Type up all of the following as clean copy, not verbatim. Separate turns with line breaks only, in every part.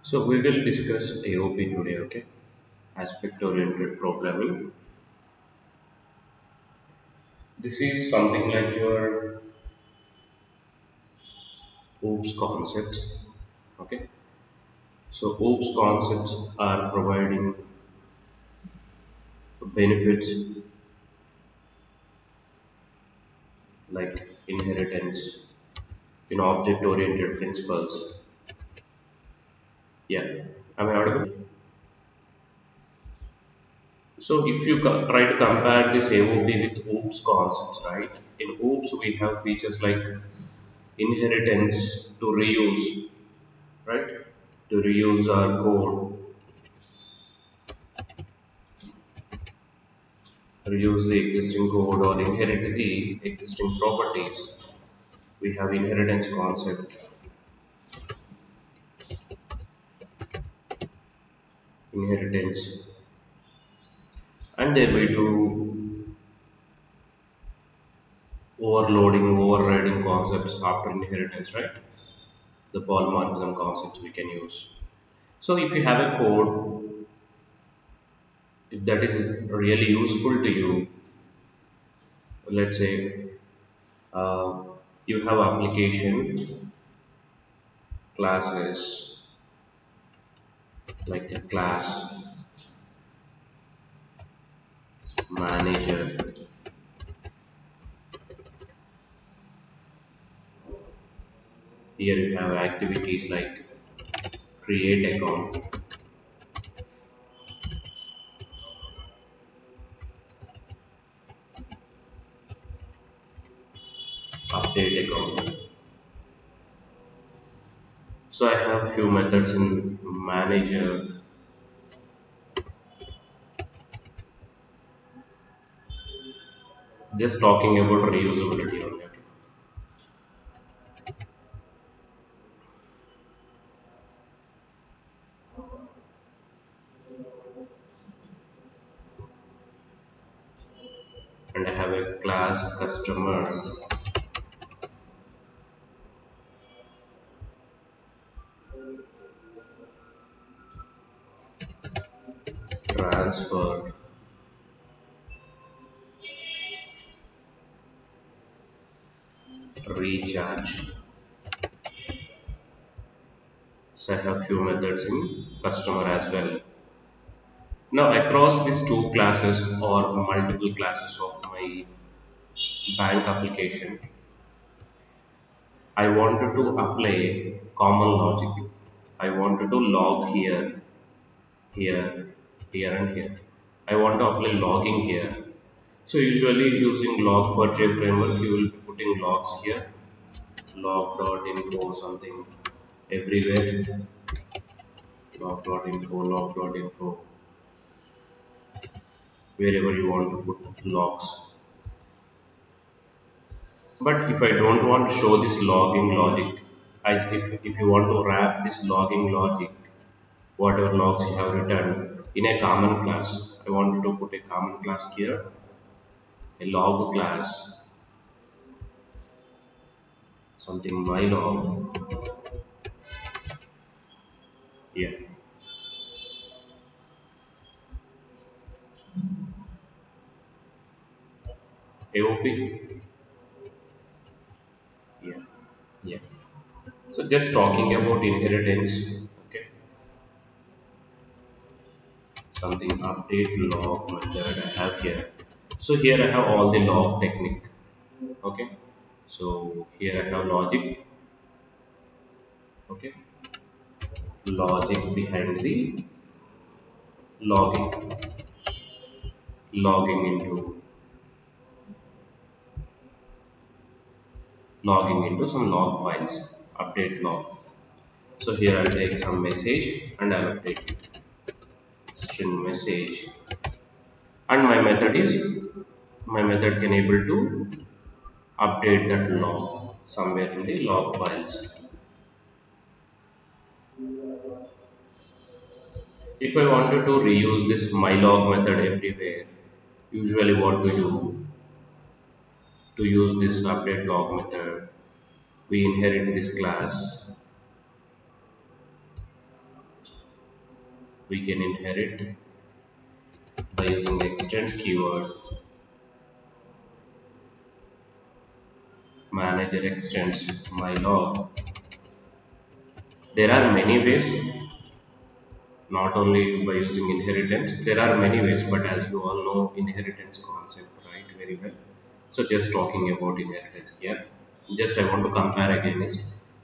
So we will discuss AOP today, okay? Aspect-oriented programming. This is something like your OOPS concepts, okay? So OOPS concepts are providing benefits like inheritance in object-oriented principles. Yeah, am I audible? So if you try to compare this AOP with OOPS concepts, right? In OOPS we have features like inheritance to reuse, right? To reuse our code, reuse the existing code or inherit the existing properties. We have inheritance concept, inheritance, and then we do overloading, overriding concepts after inheritance, right? The polymorphism concepts we can use. So if you have a code, if that is really useful to you, let's say uh, you have application classes like a class manager. Here you have activities like create account, update account. So I have few methods in manager, just talking about reusability on it. And I have a class customer transfer recharge. So I have few methods in customer as well. Now across these two classes or multiple classes of my bank application, I wanted to apply common logic. I wanted to log here, here, here and here. I want to apply logging here. So usually using log4j framework, you will be putting logs here, log.info something everywhere, log.info, wherever you want to put logs. But if I don't want to show this logging logic, if you want to wrap this logging logic, whatever logs you have written in a common class, I wanted to put a common class here, a log class, something my log, yeah, AOP, yeah, yeah. So just talking about inheritance, okay, something update log method I have here. So here I have all the log technique, okay. So here I have logic, okay, logic behind the logging, logging into some log files, update log. So here I'll take some message and I'll update it, string message, and my method can able to update that log somewhere in the log files. If I wanted to reuse this mylog method everywhere, usually what we do to use this update log method, we inherit this class, we can inherit by using extends keyword. Manager extends my log. There are many ways, not only by using inheritance. There are many ways, but as you all know, inheritance concept, right? Very well. So just talking about inheritance here. Just I want to compare against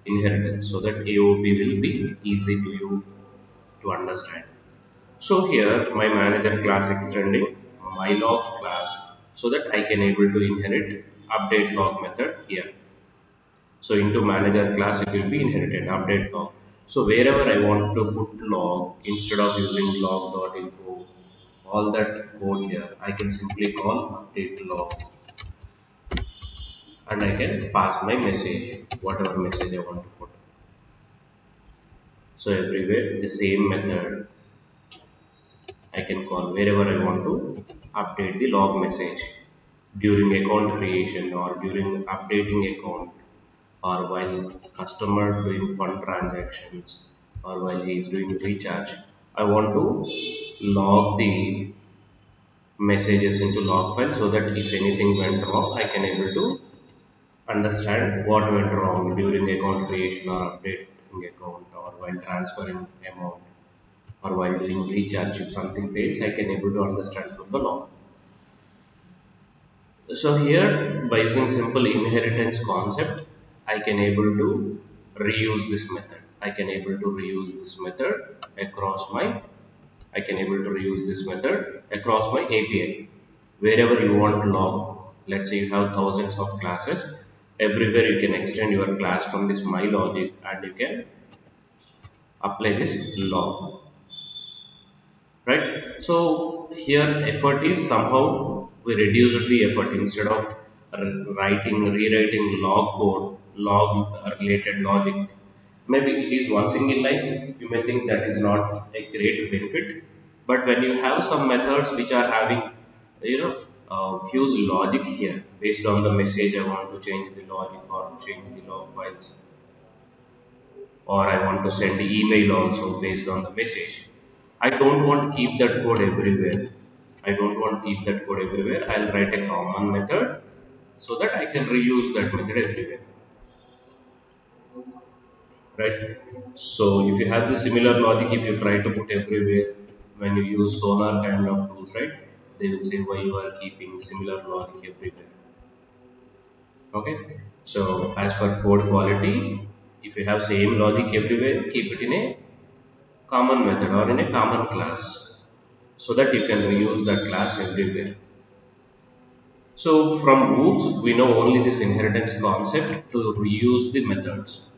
inheritance so that AOP will be easy to you to understand. So here my manager class extending my log class so that I can able to inherit update log method here. So into manager class it will be inherited update log. So wherever I want to put log instead of using log.info, all that code here, I can simply call update log and I can pass my message, whatever message I want to put. So everywhere the same method I can call wherever I want to update the log message during account creation or during updating account or while customer doing fund transactions or while he is doing recharge. I want to log the messages into log file so that if anything went wrong, I can able to understand what went wrong during account creation or updating account or while transferring amount or while doing recharge. If something fails, I can able to understand from the log. So here by using simple inheritance concept, I can able to reuse this method. I can able to reuse this method across my I can able to reuse this method across my API. Wherever you want to log, let's say you have thousands of classes, everywhere you can extend your class from this my logic and you can apply this log, right? So here effort is somehow we reduced the effort instead of rewriting log code, log related logic. Maybe it is one single line, you may think that is not a great benefit, but when you have some methods which are having you know huge logic here based on the message I want to change the logic or change the log files, or I want to send email also based on the message. I don't want to keep that code everywhere. I don't want to keep that code everywhere. I'll write a common method so that I can reuse that method everywhere, right? So if you have the similar logic, if you try to put everywhere when you use Sonar kind of tools, right? They will say why you are keeping similar logic everywhere. Okay. So as per code quality, if you have same logic everywhere, keep it in a common method or in a common class so that you can reuse that class everywhere. So from roots, we know only this inheritance concept to reuse the methods.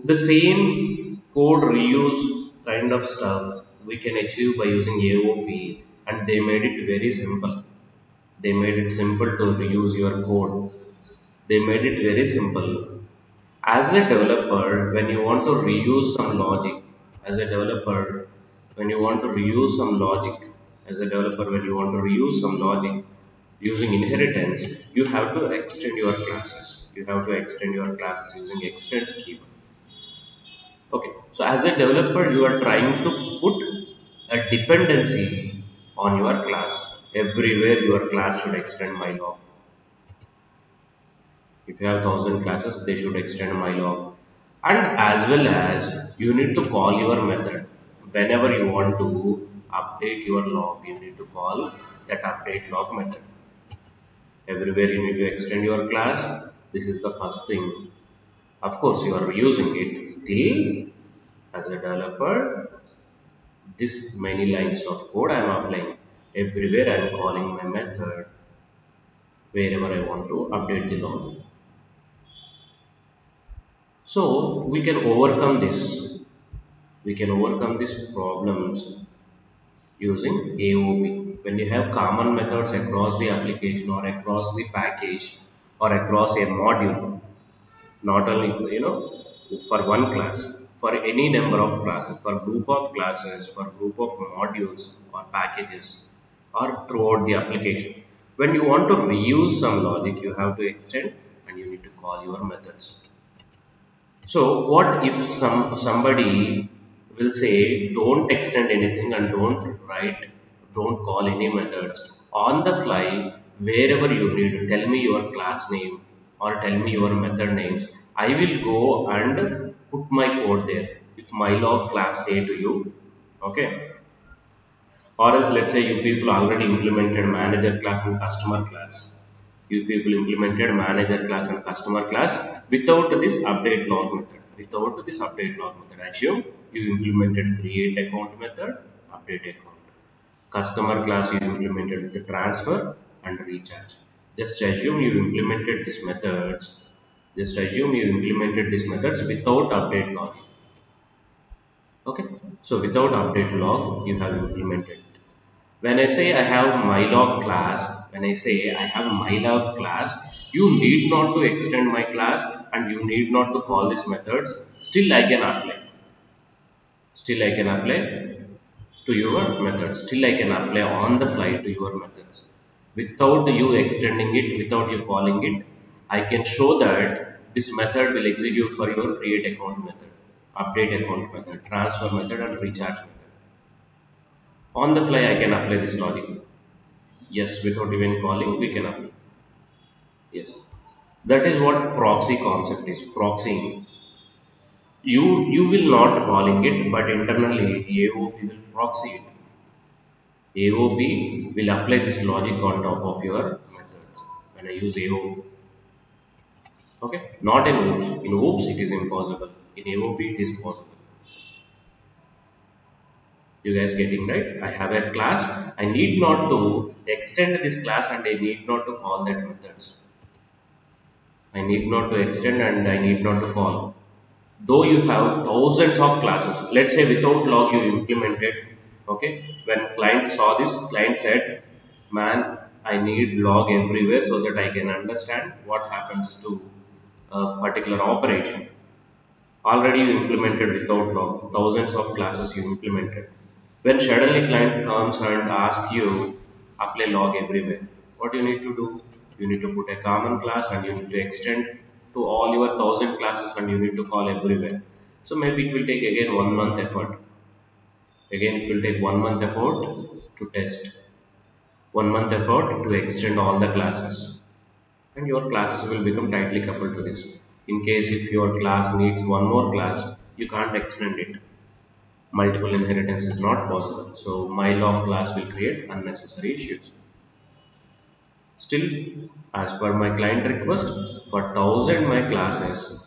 The same code reuse kind of stuff we can achieve by using AOP, and they made it very simple. They made it simple to reuse your code. They made it very simple. As a developer, when you want to reuse some logic, as a developer, when you want to reuse some logic, as a developer, when you want to reuse some logic using inheritance, you have to extend your classes. You have to extend your classes using extends keyword. Okay, so as a developer, you are trying to put a dependency on your class. Everywhere your class should extend my log. If you have 1,000 classes, they should extend my log. And as well as you need to call your method. Whenever you want to update your log, you need to call that update log method. Everywhere you need to extend your class. This is the first thing. Of course, you are using it still as a developer. This many lines of code I am applying. Everywhere I am calling my method wherever I want to update the log. So we can overcome this. We can overcome these problems using AOP. When you have common methods across the application or across the package or across a module, not only for one class, for any number of classes, for group of classes, for group of modules or packages, or throughout the application. When you want to reuse some logic, you have to extend and you need to call your methods. So what if somebody will say don't extend anything and don't call any methods. On the fly, wherever you need, tell me your class name or tell me your method names. I will go and put my code there. If my log class say to you, okay, or else let's say you people already implemented manager class and customer class. You people implemented manager class and customer class without this update log method. Without this update log method, assume you implemented create account method, update account. Customer class you implemented the transfer and recharge. Just assume you implemented these methods. Just assume you implemented these methods without update log. Okay, so without update log, you have implemented. When I say I have mylog class, when I say I have mylog class, you need not to extend my class and you need not to call these methods. Still I can apply. Still I can apply to your methods. Still I can apply on the fly to your methods. Without you extending it, without you calling it, I can show that this method will execute for your create account method, update account method, transfer method and recharge method. On the fly I can apply this logic. Yes, without even calling, we can apply. Yes, that is what proxy concept is. Proxying. You will not calling it, but internally AOP will proxy it. AOP will apply this logic on top of your methods. When I use AOP, okay, not in OOPS. In OOPS it is impossible. In AOP it is possible. You guys getting right? I have a class. I need not to extend this class and I need not to call that methods. I need not to extend and I need not to call. Though you have thousands of classes, let's say without log you implemented, okay, when client saw this, client said, man, I need log everywhere so that I can understand what happens to a particular operation. Already you implemented without log, thousands of classes you implemented. When suddenly client comes and asks you apply log everywhere, what you need to do? You need to put a common class and you need to extend to all your thousand classes and you need to call everywhere. So maybe it will take again 1 month effort. Again it will take 1 month effort to test. 1 month effort to extend all the classes. And your classes will become tightly coupled to this. In case if your class needs one more class, you can't extend it. Multiple inheritance is not possible. So my log class will create unnecessary issues. Still, as per my client request, for 1000 my classes,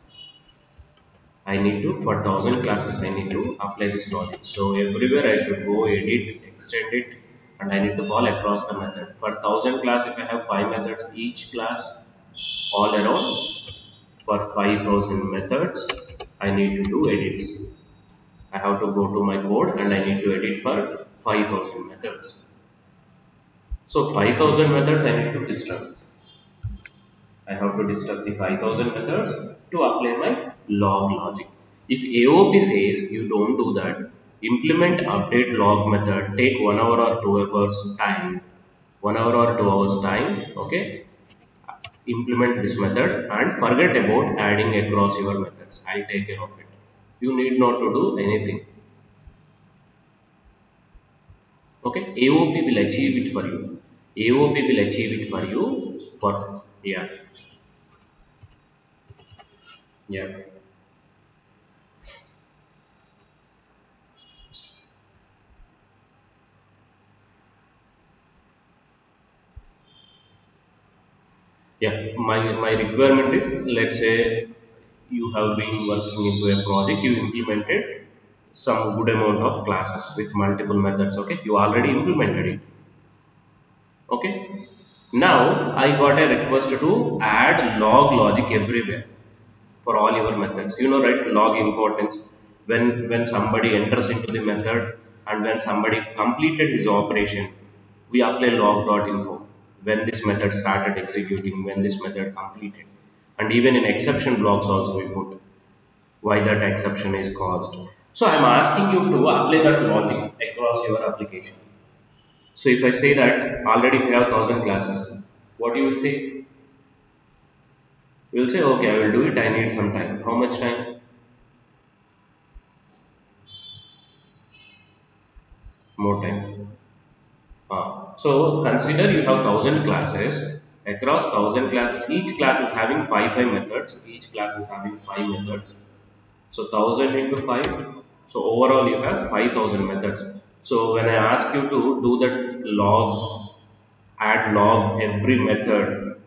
I need to, for 1000 classes, I need to apply this logic. So everywhere I should go edit, extend it, and I need to call across the method. For 1000 class, if I have 5 methods, each class all around, for 5000 methods, I need to do edits. I have to go to my code and I need to edit for 5000 methods. So 5000 methods I need to disrupt. I have to disrupt the 5000 methods to apply my log logic. If AOP says you don't do that, implement update log method, take 1 hour or 2 hours time, 1 hour or 2 hours time, okay? Implement this method and forget about adding across your methods. I'll take care of it. You need not to do anything. Okay, AOP will achieve it for you. AOP will achieve it for you. For yeah, yeah, yeah. My requirement is, let's say you have been working into a project, you implemented some good amount of classes with multiple methods. Okay, you already implemented it. Okay, now I got a request to add log logic everywhere for all your methods. You know, right? Log importance. When somebody enters into the method and when somebody completed his operation, we apply log.info. When this method started executing, when this method completed, and even in exception blocks also we put why that exception is caused. So I'm asking you to apply that logic across your application. So if I say that already if you have 1000 classes, what you will say? You will say, okay, I will do it. I need some time. How much time? more time. So consider you have 1,000 classes. Across 1,000 classes, each class is having five methods. Each class is having five methods. So 1,000 into 5. So overall you have 5,000 methods. So when I ask you to do that log, add log every method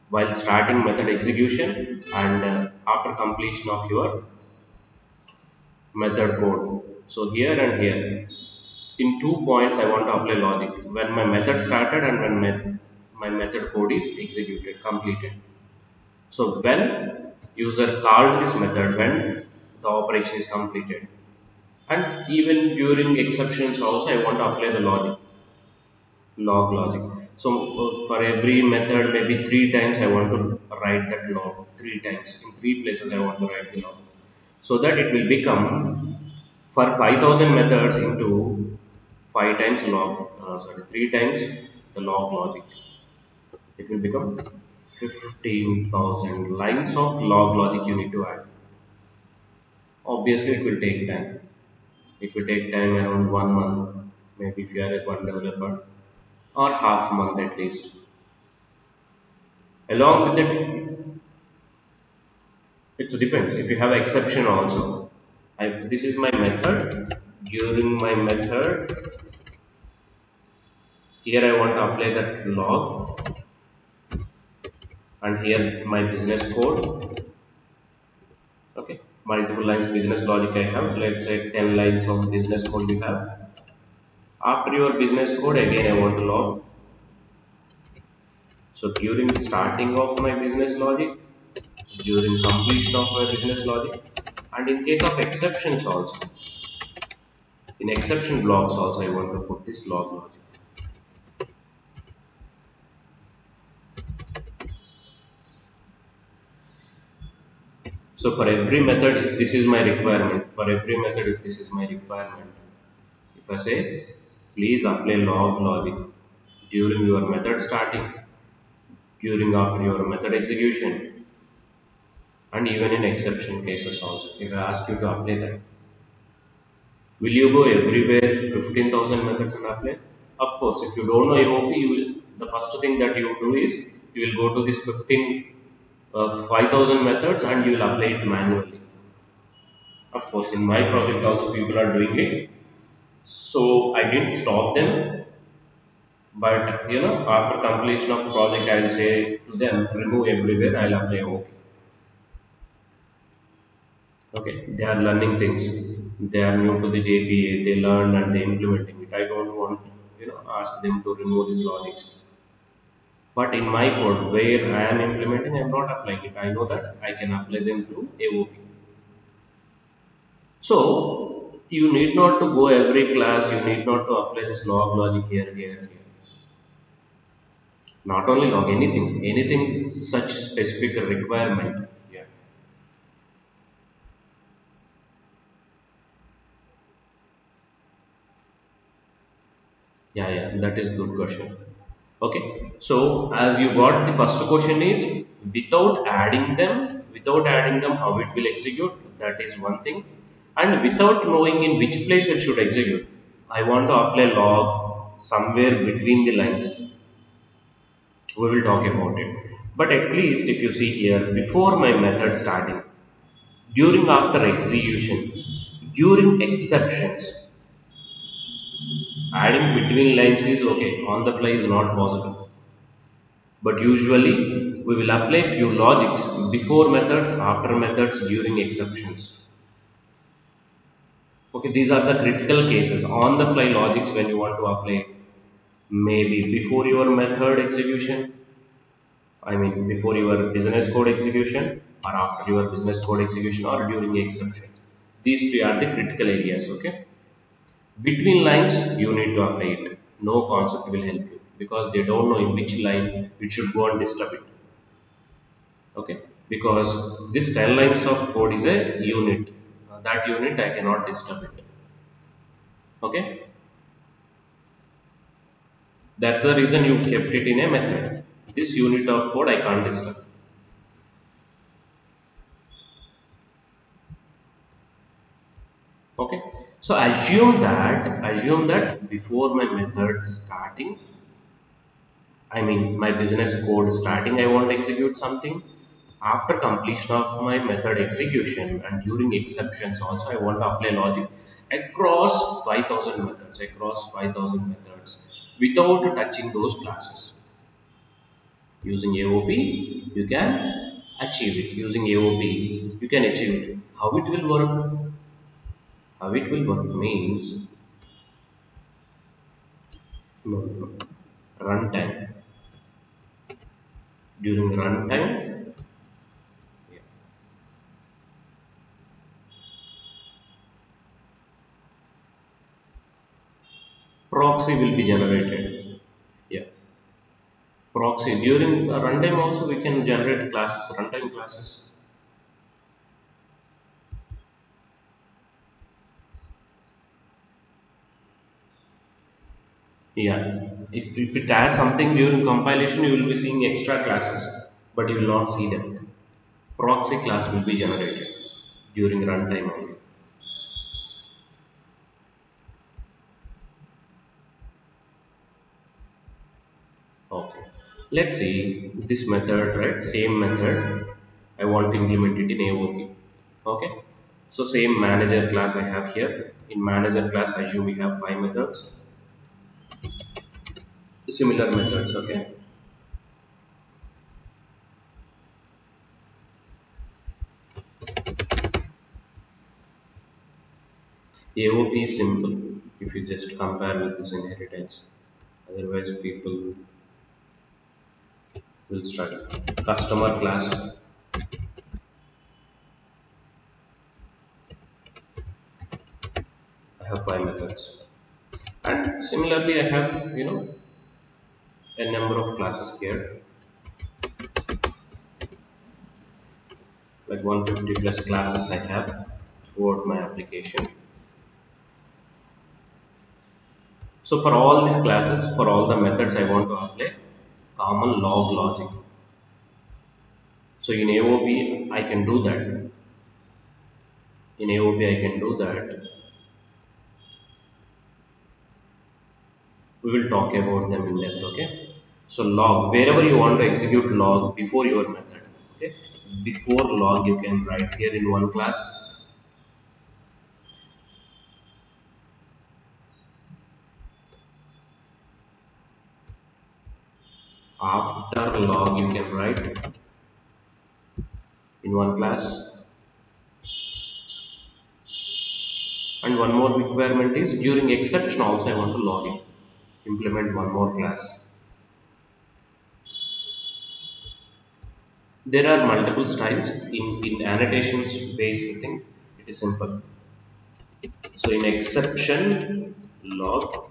while starting method execution and after completion of your method code. So here and here, in 2 points I want to apply logic when my method started and when my method code is executed, completed. So when user called this method, when the operation is completed, and even during exceptions also I want to apply the logic, log logic. So for every method maybe 3 times I want to write that log, 3 times. In 3 places I want to write the log. So that it will become for 5,000 methods into 5 times log, sorry, 3 times the log logic. It will become 15,000 lines of log logic you need to add. Obviously, it will take time. It will take time around 1 month, maybe if you are a one developer, or half month at least. Along with it, it depends. If you have exception also, this is my method. During my method, here I want to apply that log, and here my business code. Okay, multiple lines business logic I have. Let's say 10 lines of business code you have. After your business code, again I want to log. So during starting of my business logic, during completion of my business logic, and in case of exceptions also, in exception blocks also I want to put this log logic. So for every method, if this is my requirement, for every method, if this is my requirement, if I say, please apply log logic during your method starting, during after your method execution, and even in exception cases also, if I ask you to apply that, will you go everywhere 15,000 methods and apply? Of course, if you don't know AOP, the first thing that you do is you will go to this 5,000 methods and you will apply it manually. Of course, in my project also people are doing it. So I didn't stop them, but after completion of project, I'll say to them, remove everywhere, I'll apply OK. Okay, they are learning things. They are new to the JPA. They learn and they implementing it. I don't want ask them to remove these logics. But in my code, where I am implementing, I am not applying it. I know that I can apply them through AOP. So you need not to go every class. You need not to apply this log logic here, here, here. Not only log, anything such specific requirement. Yeah. Yeah, that is good question. Okay, so as you got the first question is without adding them, how it will execute. That is one thing, and without knowing in which place it should execute. I want to apply log somewhere between the lines. We will talk about it. But at least if you see here, before my method starting, during after execution, during exceptions, adding between lines is okay. On the fly is not possible. But usually we will apply few logics before methods, after methods, during exceptions. Okay, these are the critical cases. On the fly logics when you want to apply maybe before your method execution, I mean before your business code execution or after your business code execution or during exceptions. These three are the critical areas. Okay. Between lines, you need to apply it. No concept will help you because they don't know in which line you should go and disturb it. Okay, because this 10 lines of code is a unit. That unit I cannot disturb it. Okay, that's the reason you kept it in a method. This unit of code I can't disturb. Okay. So assume that before my method starting, I mean my business code starting, I want to execute something. After completion of my method execution and during exceptions also, I want to apply logic across 5,000 methods without touching those classes. Using AOP, you can achieve it. Using AOP, you can achieve it. How it will work? How it will work means no, no, no. Runtime. During runtime, yeah, proxy will be generated. Yeah, proxy. During runtime also we can generate classes, runtime classes. Yeah, if it adds something during compilation, you will be seeing extra classes, but you will not see them. Proxy class will be generated during runtime only. Okay. Let's see this method, right? Same method. I want to implement it in AOP. Okay. So same manager class I have here. In manager class, assume we have five methods, similar methods. Okay. AOP is simple if you just compare with this inheritance. Otherwise, people will struggle. Customer class, I have five methods. And similarly, I have a number of classes here, like 150 plus classes I have throughout my application. So for all these classes, for all the methods I want to apply common log logic. So in AOP I can do that. In AOP I can do that. We will talk about them in depth. Okay. So log, wherever you want to execute log before your method. Okay. Before log you can write here in one class. After log you can write in one class. And one more requirement is during exception also I want to log it. Implement one more class. There are multiple styles in annotations based thing. It is simple. So in exception log,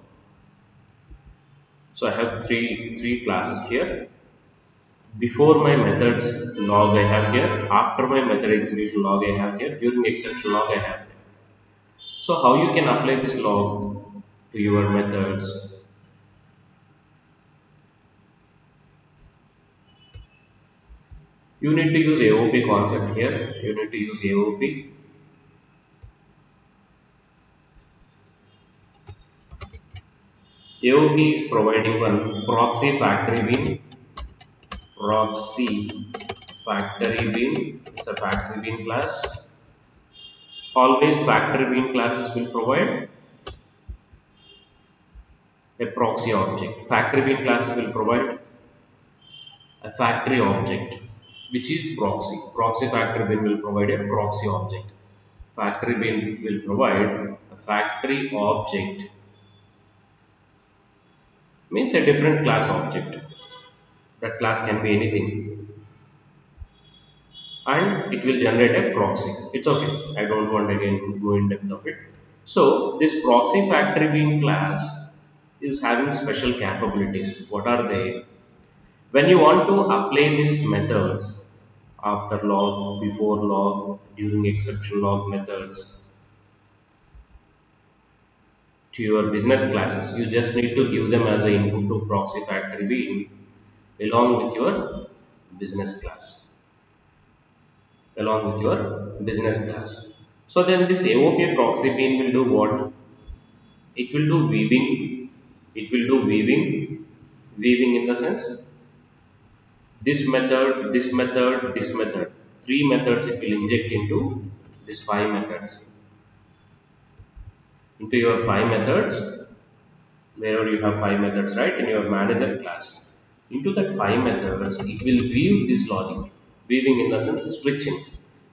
so I have three classes here. Before my methods log I have here. After my method execution log I have here. During exception log I have here. So how you can apply this log to your methods? You need to use AOP concept here. You need to use AOP. AOP is providing one proxy factory bin. Proxy factory bin. It's a factory bin class. Always factory bin classes will provide a proxy object. Factory bin classes will provide a factory object, which is proxy. Proxy factory bin will provide a proxy object. Factory bin will provide a factory object, means a different class object. That class can be anything, and it will generate a proxy. It's okay. I don't want again go in depth of it. So this proxy factory bin class is having special capabilities. What are they? When you want to apply these methods after log, before log, during exception log methods to your business classes, you just need to give them as an input to proxy factory bin along with your business class. Along with your business class. So then this AOP proxy bean will do what? It will do weaving. It will do weaving. Weaving in the sense this method, this method, this method. Three methods it will inject into these five methods. Into your five methods, wherever you have five methods, right, in your manager class. Into that five methods, it will weave this logic. Weaving in the sense switching.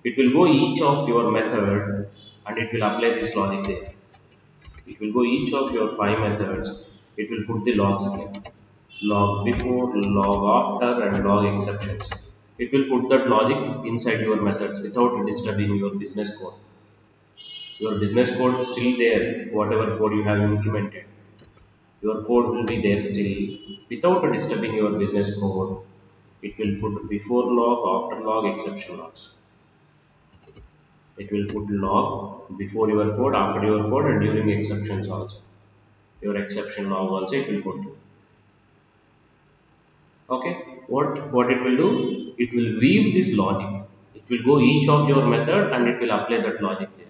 It will go each of your method and it will apply this logic there. It will go each of your five methods. It will put the logs here. Log before, log after, and log exceptions. It will put that logic inside your methods without disturbing your business code. Your business code is still there, whatever code you have implemented. Your code will be there still without disturbing your business code. It will put before log, after log, exception logs. It will put log before your code, after your code, and during exceptions also. Your exception log also it will put. Okay, what it will do? It will weave this logic. It will go each of your method and it will apply that logic there.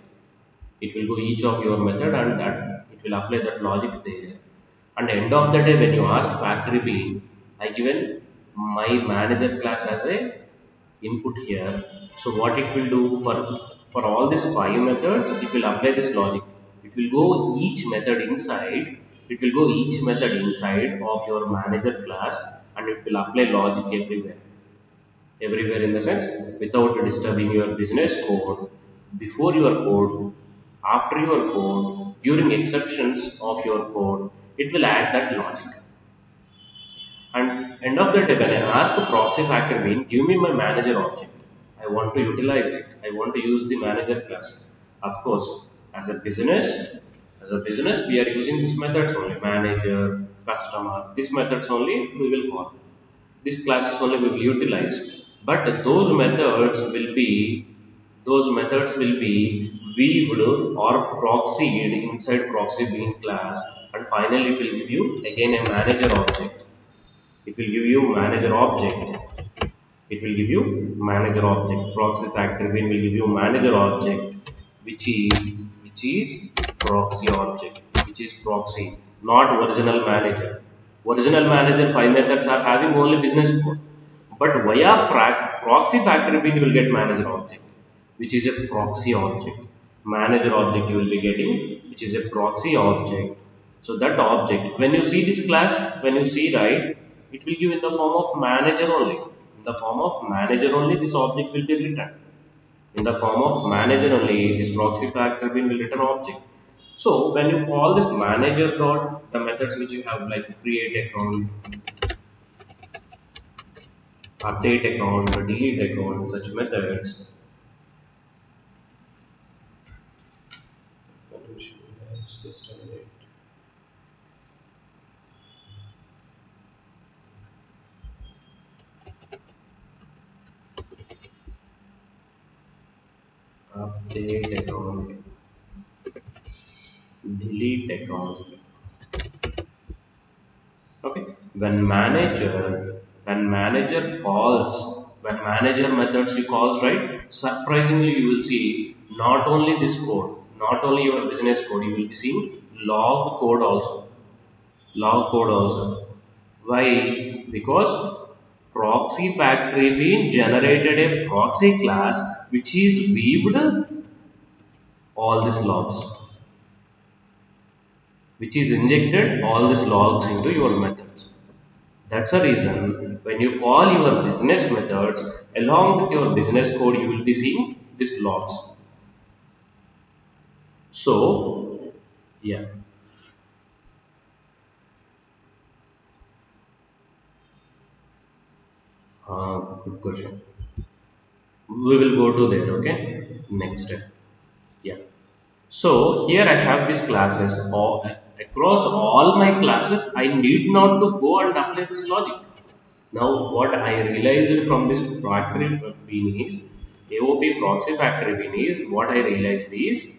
It will go each of your method and that it will apply that logic there. And end of the day, when you ask factory B, I given my manager class as a input here. So what it will do for all these five methods, it will apply this logic. It will go each method inside. It will go each method inside of your manager class and it will apply logic everywhere. Everywhere in the sense without disturbing your business code, before your code, after your code, during exceptions of your code, it will add that logic. And end of the day, when I ask a proxy factor bean, give me my manager object. I want to utilize it. I want to use the manager class. Of course, as a business, we are using these methods only. Manager, customer, these methods only we will call. These classes only we will utilize. But those methods will be weaved or proxied inside proxy bean class, and finally it will give you again a manager object. It will give you manager object. It will give you manager object. Proxy factor bin will give you manager object, which is proxy object, which is proxy, not original manager. Original manager five methods are having only business code, but via proxy factor bin you will get manager object, which is a proxy object. Manager object you will be getting, which is a proxy object. So that object, when you see this class, when you see right, it will give in the form of manager only. In the form of manager only, this object will be written. In the form of manager only, this proxy factor bin will return object. So when you call this manager dot, the methods which you have like create account, update account, delete account, such methods. Just a minute. Update account, delete account. Okay. When manager methods we calls, right? Surprisingly, you will see not only this code, not only your business code, you will be seeing log code also. Log code also. Why? Because proxy factory being generated a proxy class which is weaved all these logs, which is injected all these logs into your methods. That's the reason when you call your business methods along with your business code, you will be seeing these logs. So, yeah, good question. We will go to there, okay? Next step. Yeah. So, here I have these classes. Across all my classes, I need not to go and apply this logic. Now, what I realized from this factory bean is, AOP proxy factory bean is, what I realized is,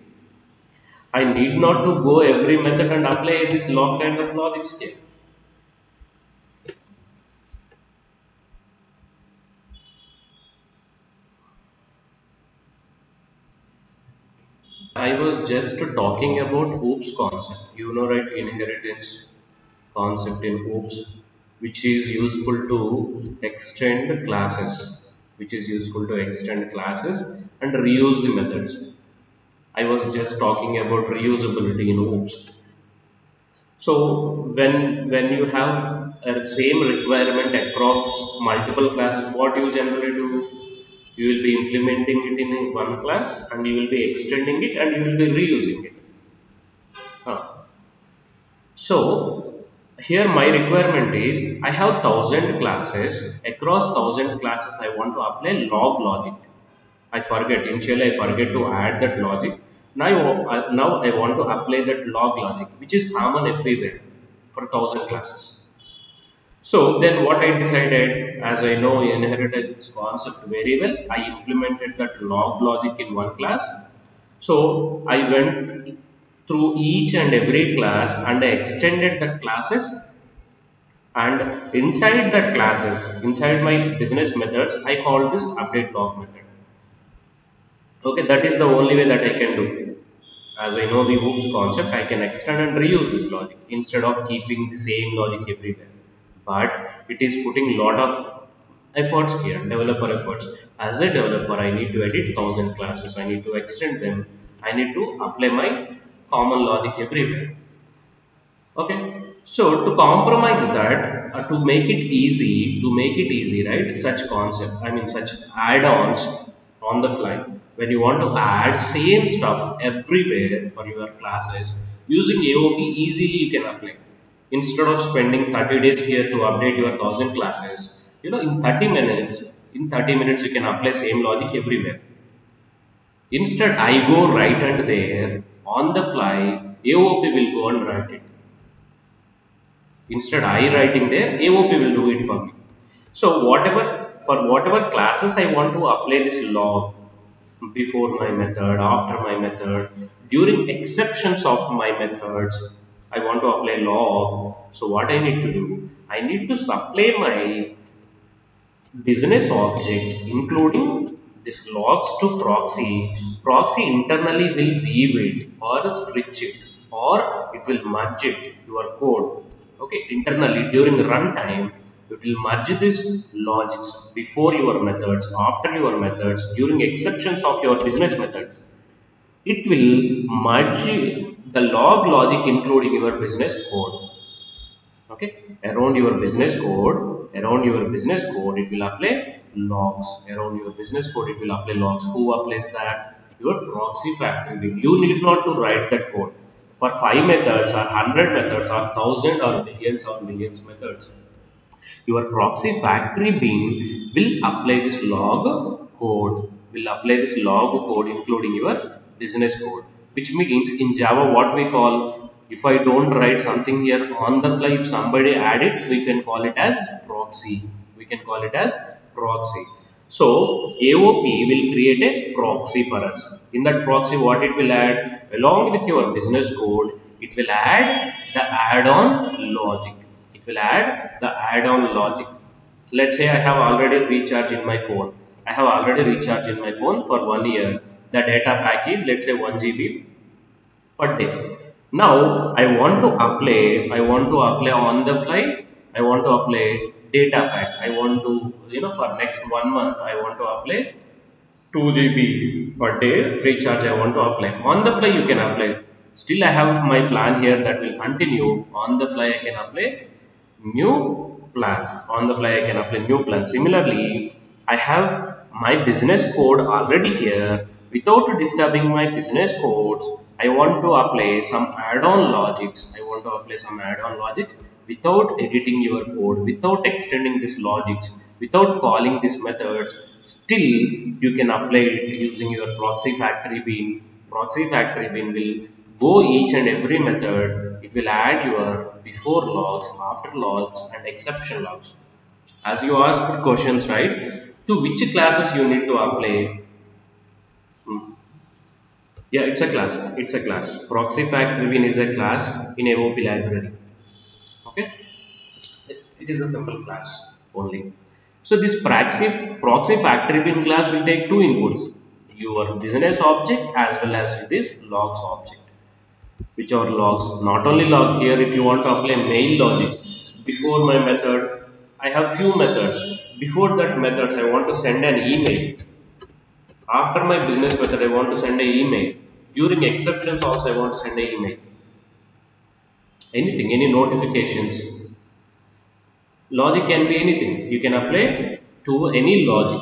I need not to go every method and apply this log kind of logic here. I was just talking about oops concept. You know, right? Inheritance concept in oops, which is useful to extend classes, and reuse the methods. I was just talking about reusability in oops. So when you have a same requirement across multiple classes, what you generally do, you will be implementing it in one class and you will be extending it and you will be reusing it. Huh. So here my requirement is I have 1,000 classes. Across 1,000 classes I want to apply log logic. Initially I forget to add that logic. Now I want to apply that log logic, which is common everywhere for 1,000 classes. So then what I decided, as I know inheritance concept very well, I implemented that log logic in one class. So I went through each and every class and I extended the classes, and inside my business methods, I call this update log method. Okay, that is the only way that I can do. As I know the hoops concept, I can extend and reuse this logic instead of keeping the same logic everywhere. But it is putting lot of efforts here, developer efforts. As a developer, I need to edit 1,000 classes, I need to extend them, I need to apply my common logic everywhere. Okay, so to compromise that, to make it easy, right? Such concept, I mean, such add-ons on the fly. When you want to add same stuff everywhere for your classes using AOP, easily you can apply. Instead of spending 30 days here to update your 1,000 classes, in 30 minutes you can apply same logic everywhere. Instead, I go right and there on the fly. AOP will go and write it. Instead, I writing there, AOP will do it for me. So whatever classes I want to apply this log before my method, after my method, during exceptions of my methods, I want to apply log. So what I need to do, I need to supply my business object including this logs to proxy. Proxy internally will weave it or stretch it or it will merge it your code. Okay, internally during runtime it will merge this logics before your methods, after your methods, during exceptions of your business methods. It will merge the log logic including your business code. Okay, around your business code it will apply logs. Around your business code it will apply logs. Who applies that? Your proxy factory will. You need not to write that code for 5 methods or 100 methods or 1,000 or millions methods. Your proxy factory bean will apply this log code including your business code, which means in Java what we call, if I don't write something here on the fly, if somebody add it, we can call it as proxy. We can call it as proxy. So AOP will create a proxy for us. In that proxy, what it will add along with your business code, it will add the add-on logic. It will add the add-on logic. Let's say I have already recharged in my phone. I have already recharged in my phone for 1 year. The data pack is, let's say, 1 GB per day. Now I want to apply on the fly, I want to apply data pack. I want to, for next 1 month, I want to apply 2 GB per day recharge I want to apply. On the fly you can apply. Still I have my plan here that will continue. On the fly I can apply new plan. On the fly I can apply new plan. Similarly, I have my business code already here. Without disturbing my business codes, I want to apply some add-on logics. I want to apply some add-on logics without editing your code, without extending this logics, without calling these methods. Still you can apply it using your proxy factory bean. Proxy factory bean will go each and every method. It will add your before logs, after logs and exception logs. As you asked questions, right, to which classes you need to apply. Hmm. Yeah, it's a class. Proxy factory bean is a class in AOP library. Okay, it is a simple class only. So this proxy factory bean class will take two inputs. your business object as well as this logs object. Which are logs? Not only log here, if you want to apply mail logic, before my method, I have few methods. Before that methods, I want to send an email. After my business method, I want to send an email. During exceptions also, I want to send an email. Anything, any notifications. Logic can be anything. You can apply to any logic.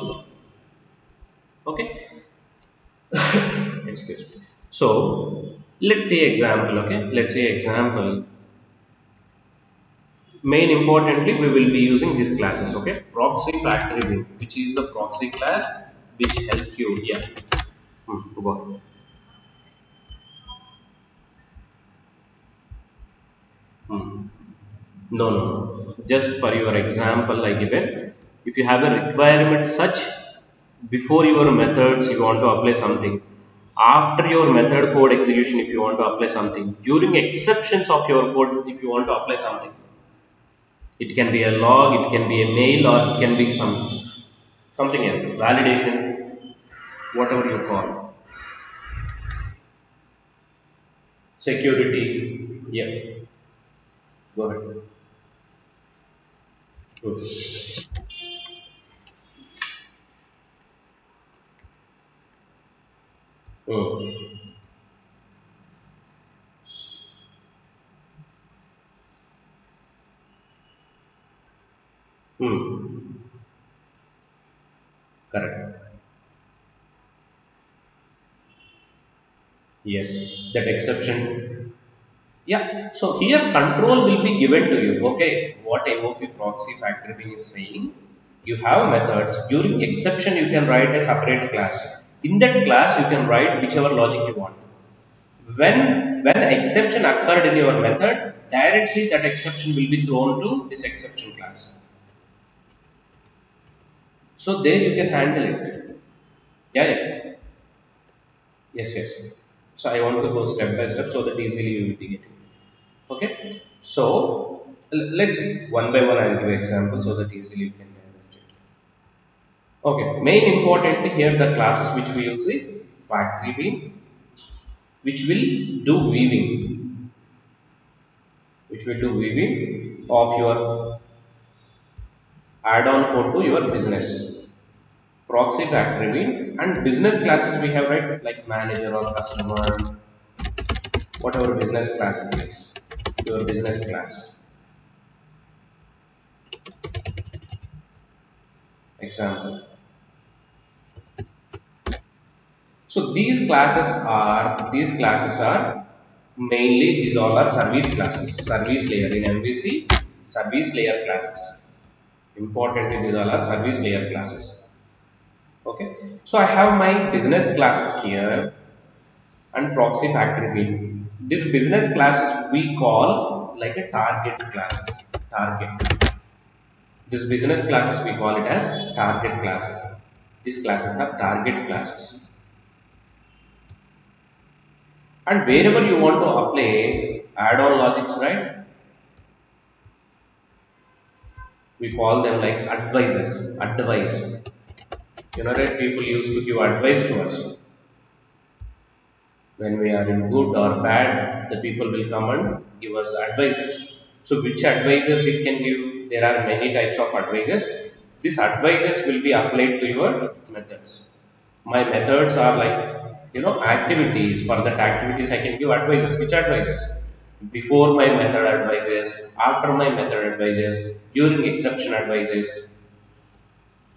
Okay. Excuse me. So let's say example. Okay. Let's say example. Main importantly, we will be using these classes. Okay. Proxy factory bin, which is the proxy class which helps you. Yeah. Go on. Hmm. No, no, no. Just for your example, I given. If you have a requirement such before your methods, you want to apply something. After your method code execution, if you want to apply something. During exceptions of your code, if you want to apply something. It can be a log, it can be a mail, or it can be something else. Validation, whatever you call. Security. Yeah. Go ahead. Hmm. Hmm. Hmm. Correct. Yes, that exception. Yeah, so here control will be given to you. Okay, what AOP proxy factory bin is saying, you have methods. During exception, you can write a separate class. In that class, you can write whichever logic you want. When exception occurred in your method, directly that exception will be thrown to this exception class. So there you can handle it. Yeah, yeah. Yes, yes. So I want to go step by step so that easily you will be getting. Okay, so let's see one by one. I'll give example so that easily you can understand. Okay, main importantly here the classes which we use is factory bean, which will do weaving, of your add-on code to your business. Proxy factory bean and business classes we have, right, like manager or customer, whatever business class it is, your business class. Example. So these classes are mainly, these all are service classes, service layer in MVC, service layer classes. Importantly, these all are service layer classes. Okay. So I have my business classes here and proxy factory bin. These business classes we call like a target classes. Target. These business classes we call it as target classes. These classes are target classes. And wherever you want to apply add-on logics, right? We call them like advices. Advice. You know that people used to give advice to us when we are in good or bad. The people will come and give us advices. So which advices it can give? There are many types of advices. These advices will be applied to your methods. My methods are like, activities. For that activities I can give advices. Which advices? Before my method advices, after my method advices, during exception advices.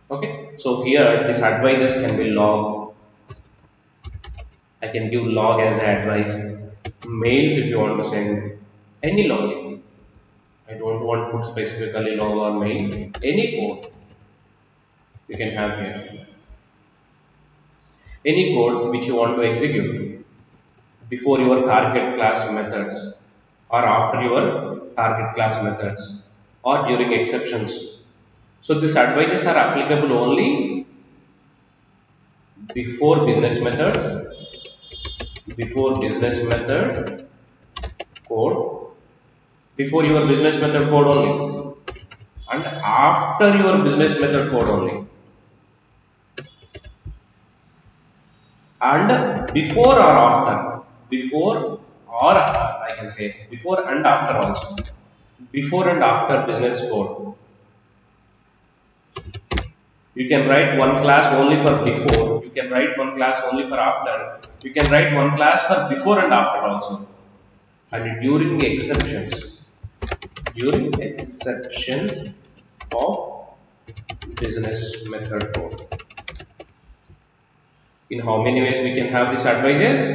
Okay, so here this advices can be log. I can give log as advice. Mails if you want to send any logic. I don't want to put specifically log or mail. Any code you can have here. Any code which you want to execute before your target class methods or after your target class methods or during exceptions. So these advices are applicable only before business methods, before business method code, before your business method code only, and after your business method code only. and before or after, before or I can say before and after also, before and after business code. You can write one class only for before, you can write one class only for after, you can write one class for before and after also. And during exceptions of business method code. In how many ways we can have these advices?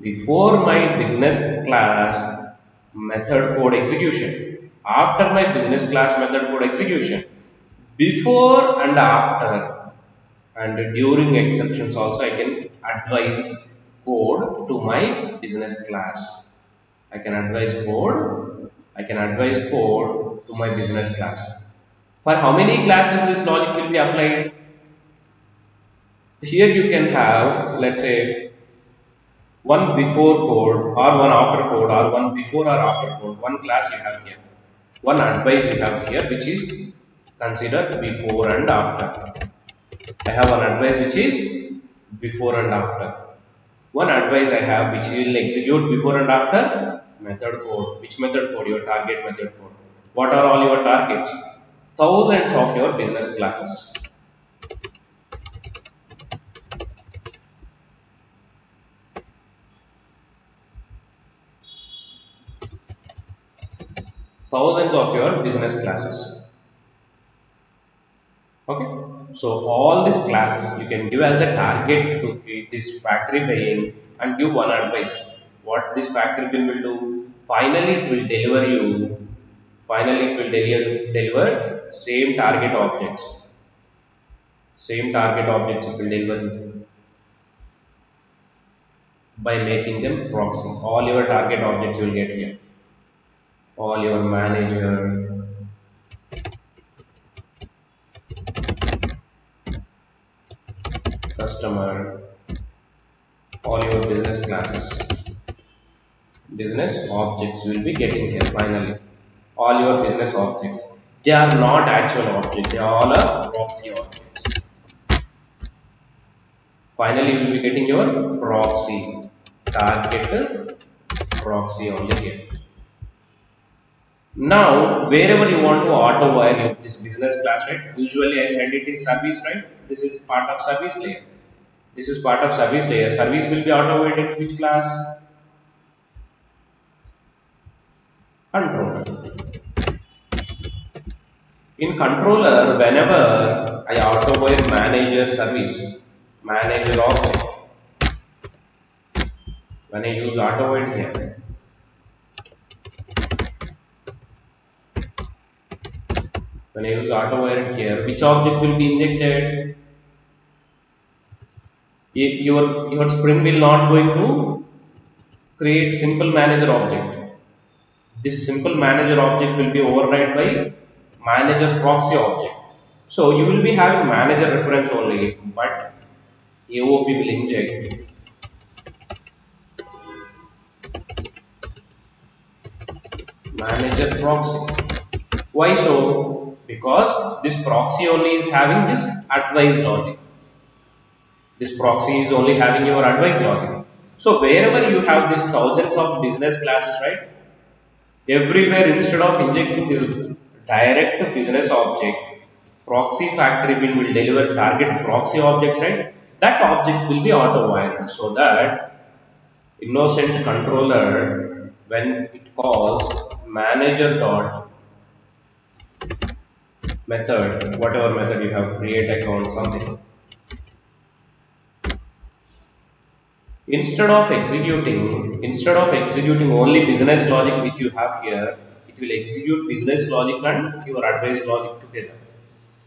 Before my business class method code execution, after my business class method code execution, before and after, and during exceptions also I can advise code to my business class. I can advise code, I can advise code to my business class. For how many classes this logic will be applied? Here you can have, let's say, one before code or one after code or one before or after code. One class you have here. One advice you have here which is considered before and after. I have one advice which is before and after. One advice I have which will execute before and after method code. Which method code? Your target method code. What are all your targets? Thousands of your business classes. Thousands of your business classes. Okay, so all these classes you can give as a target to create this factory buying and give one advice. What this factory bill will do? Finally, it will deliver you. Finally, it will deliver same target objects. Same target objects it will deliver by making them proxy. All your target objects you will get here. All your manager, customer, all your business classes. Business objects will be getting here finally. All your business objects. They are not actual objects, they are all a proxy objects. Finally, you will be getting your proxy, target proxy only here. Now, wherever you want to auto wire this business class, right? Usually I said it is service, right? This is part of service layer. This is part of service layer. Service will be auto wired in which class? Controller. In controller, whenever I auto wire manager service, manager object, when I use auto wire here, when I use auto wire here, which object will be injected? If your Spring will not going to create simple manager object. This simple manager object will be override by manager proxy object. So you will be having manager reference only, but AOP will inject manager proxy. Why so? Because this proxy only is having this advice logic. This proxy is only having your advice logic. So wherever you have these thousands of business classes, right? Everywhere instead of injecting this direct business object, proxy factory will deliver target proxy objects, right? That objects will be auto wired so that innocent controller when it calls manager dot method, whatever method you have, create account something, instead of executing only business logic which you have here, it will execute business logic and your advice logic together.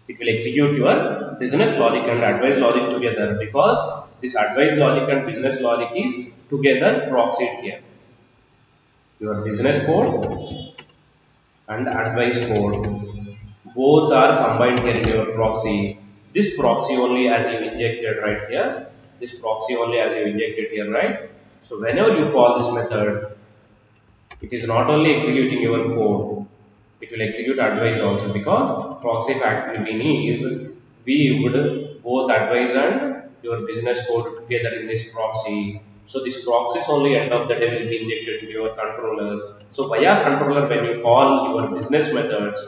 It will execute your business logic and advice logic together because this advice logic and business logic is together proxied here. Your business code and advice code both are combined here in your proxy. This proxy only as you injected right here, this proxy only as you injected here, right? So whenever you call this method, it is not only executing your code, it will execute advice also because proxy factory we need is we would both advise and your business code together in this proxy. So this proxies only end of the day will be injected into your controllers. So via controller, when you call your business methods,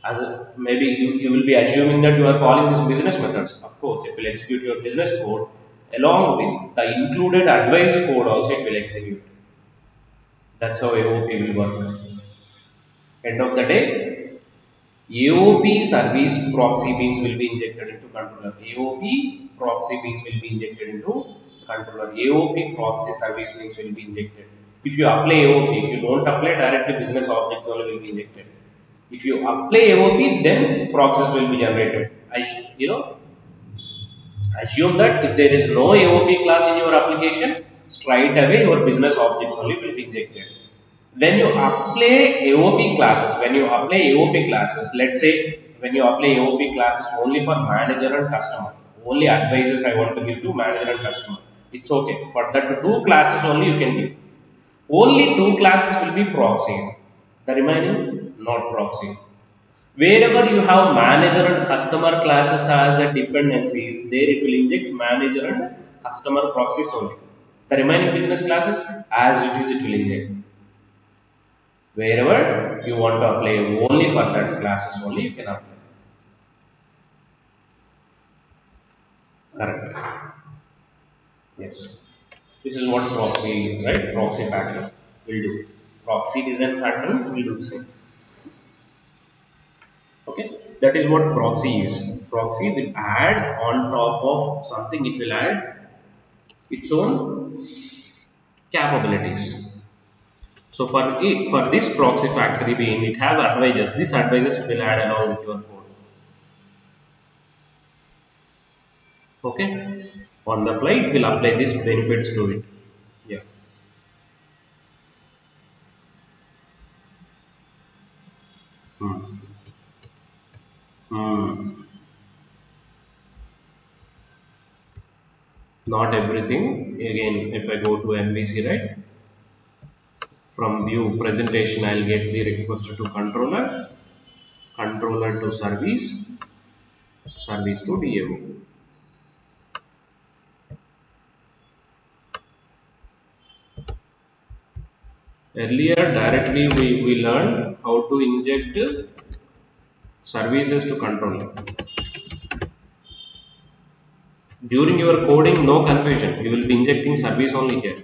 as maybe you will be assuming that you are calling these business methods. Of course, it will execute your business code along with the included advice code also it will execute. That's how AOP will work. End of the day, AOP service proxy beans will be injected into controller. AOP proxy beans will be injected into controller. AOP proxy service beans will be injected. If you apply AOP, if you don't apply directly, business objects only will be injected. If you apply AOP, then proxies will be generated. Assume that if there is no AOP class in your application, straight away your business objects only will be injected. When you apply AOP classes, let's say when you apply AOP classes only for manager and customer, only advices I want to give to manager and customer. It's okay. For that two classes only you can give. Only two classes will be proxy. The remaining not proxy. Wherever you have manager and customer classes as a dependencies, there it will inject manager and customer proxies only. The remaining business classes, as it is, it will inject. Wherever you want to apply only for that classes only, you can apply. Correct. Yes. This is what proxy, right? Proxy pattern will do. Proxy design pattern will do the same. Okay, that is what proxy is. Proxy will add on top of something, it will add its own capabilities. So for this proxy factory being, it have advisors. These advisors will add along with your code. Okay, on the fly it will apply these benefits to it. Yeah. Hmm. Hmm. Not everything. Again, if I go to MVC, right? From view presentation, I'll get the request to controller, controller to service, service to DAO. Earlier, directly we learned how to inject services to controller. During your coding, no confusion. You will be injecting service only here.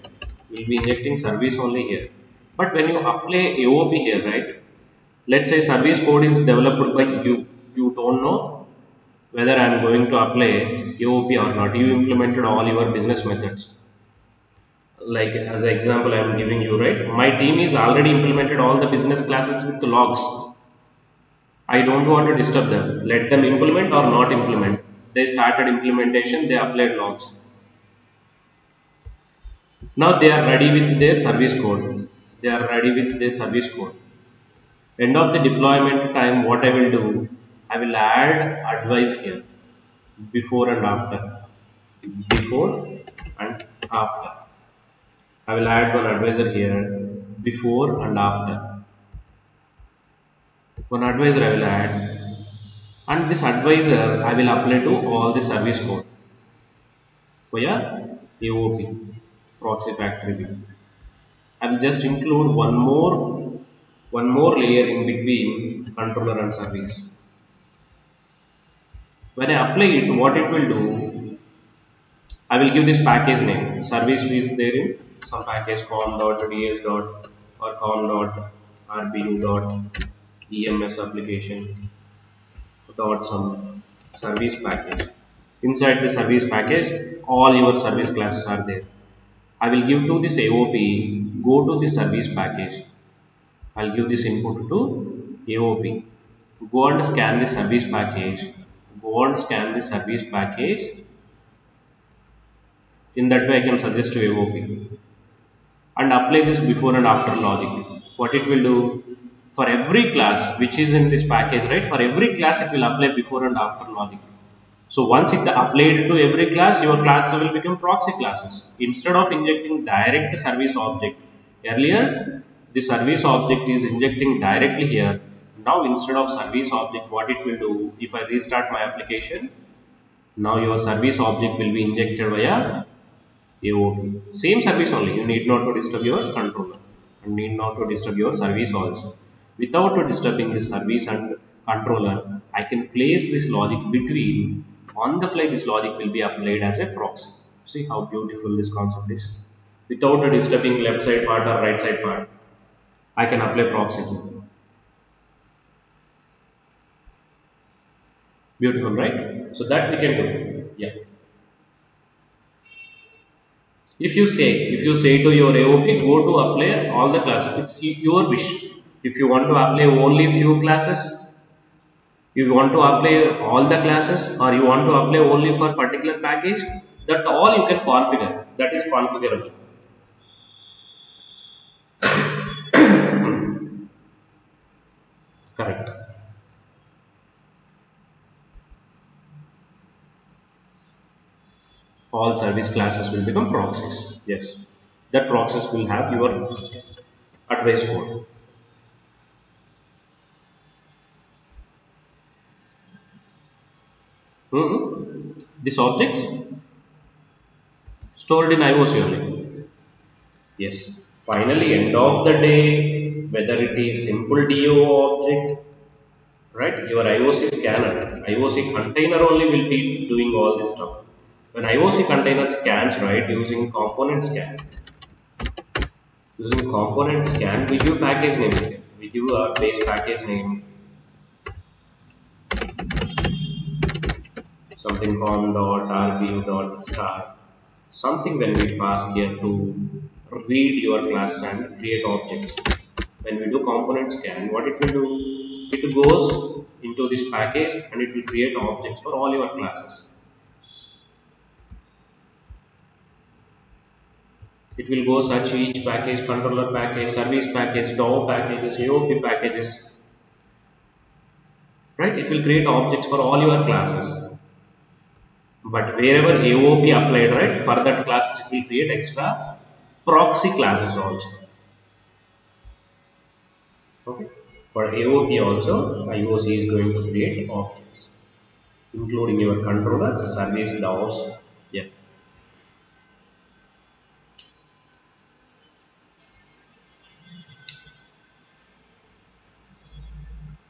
You will be injecting service only here. But when you apply AOP here, right? Let's say service code is developed by you. You don't know whether I am going to apply AOP or not. You implemented all your business methods. Like as an example, I am giving you, right? My team is already implemented all the business classes with the logs. I don't want to disturb them. Let them implement or not implement. They started implementation, they applied logs. Now they are ready with their service code. They are ready with their service code. End of the deployment time, what I will do, I will add advice here, before and after. Before and after. I will add one advisor here, before and after. One advisor I will add, and this advisor I will apply to all the service code via AOP, proxy factory view. I will just include one more layer in between controller and service. When I apply it, what it will do, I will give this package name. Service is there in some package com.ds dot or com.rbu dot ems application dot some service package. Inside the service package, all your service classes are there. I will give to this AOP, go to the service package. I'll give this input to AOP. Go and scan the service package. Go and scan the service package. In that way, I can suggest to AOP and apply this before and after logic. What it will do, for every class which is in this package, right? For every class, it will apply before and after logic. So once it applied to every class, your classes will become proxy classes. Instead of injecting direct service object, earlier the service object is injecting directly here. Now instead of service object, what it will do, if I restart my application, Now your service object will be injected via AOP. Same service only. You need not to disturb your controller and need not to disturb your service also. Without disturbing the service and controller, I can place this logic between. On the fly, this logic will be applied as a proxy. See how beautiful this concept is. Without disturbing left side part or right side part, I can apply proxy. Beautiful, right? So that we can do. Yeah. If you say to your AOP, go to apply all the classes. It's your wish. If you want to apply only few classes, you want to apply all the classes, or you want to apply only for particular package, that all you can configure. That is configurable. Correct. All service classes will become proxies. Yes. That proxies will have your advice code. This object stored in IOC only. Yes. Finally, end of the day, whether it is simple DO object, right? Your IOC scanner, IOC container only will be doing all this stuff. When IOC container scans, right, using component scan, we give package name here. We give a base package name, something com dot rbu dot star, something when we pass here to read your class and create objects. When we do component scan, what it will do, it goes into this package and it will create objects for all your classes. It will go search each package, controller package, service package, DAO packages, AOP packages, right? It will create objects for all your classes. But wherever AOP applied, right, for that class it will create extra proxy classes also. Okay. For AOP also, IOC is going to create objects, including your controllers, service, DAOs. Yeah,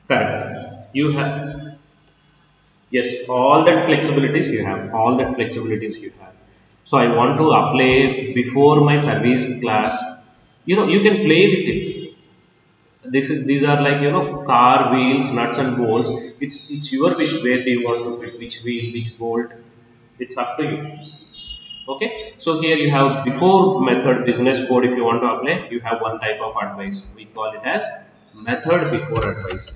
correct. You have, yes, all that flexibilities you have, all that flexibilities you have. So I want to apply before my service class. You can play with it. These are like car wheels, nuts and bolts. It's your wish where do you want to fit which wheel, which bolt. It's up to you. Okay. So here you have before method business code. If you want to apply, you have one type of advice. We call it as method before advice.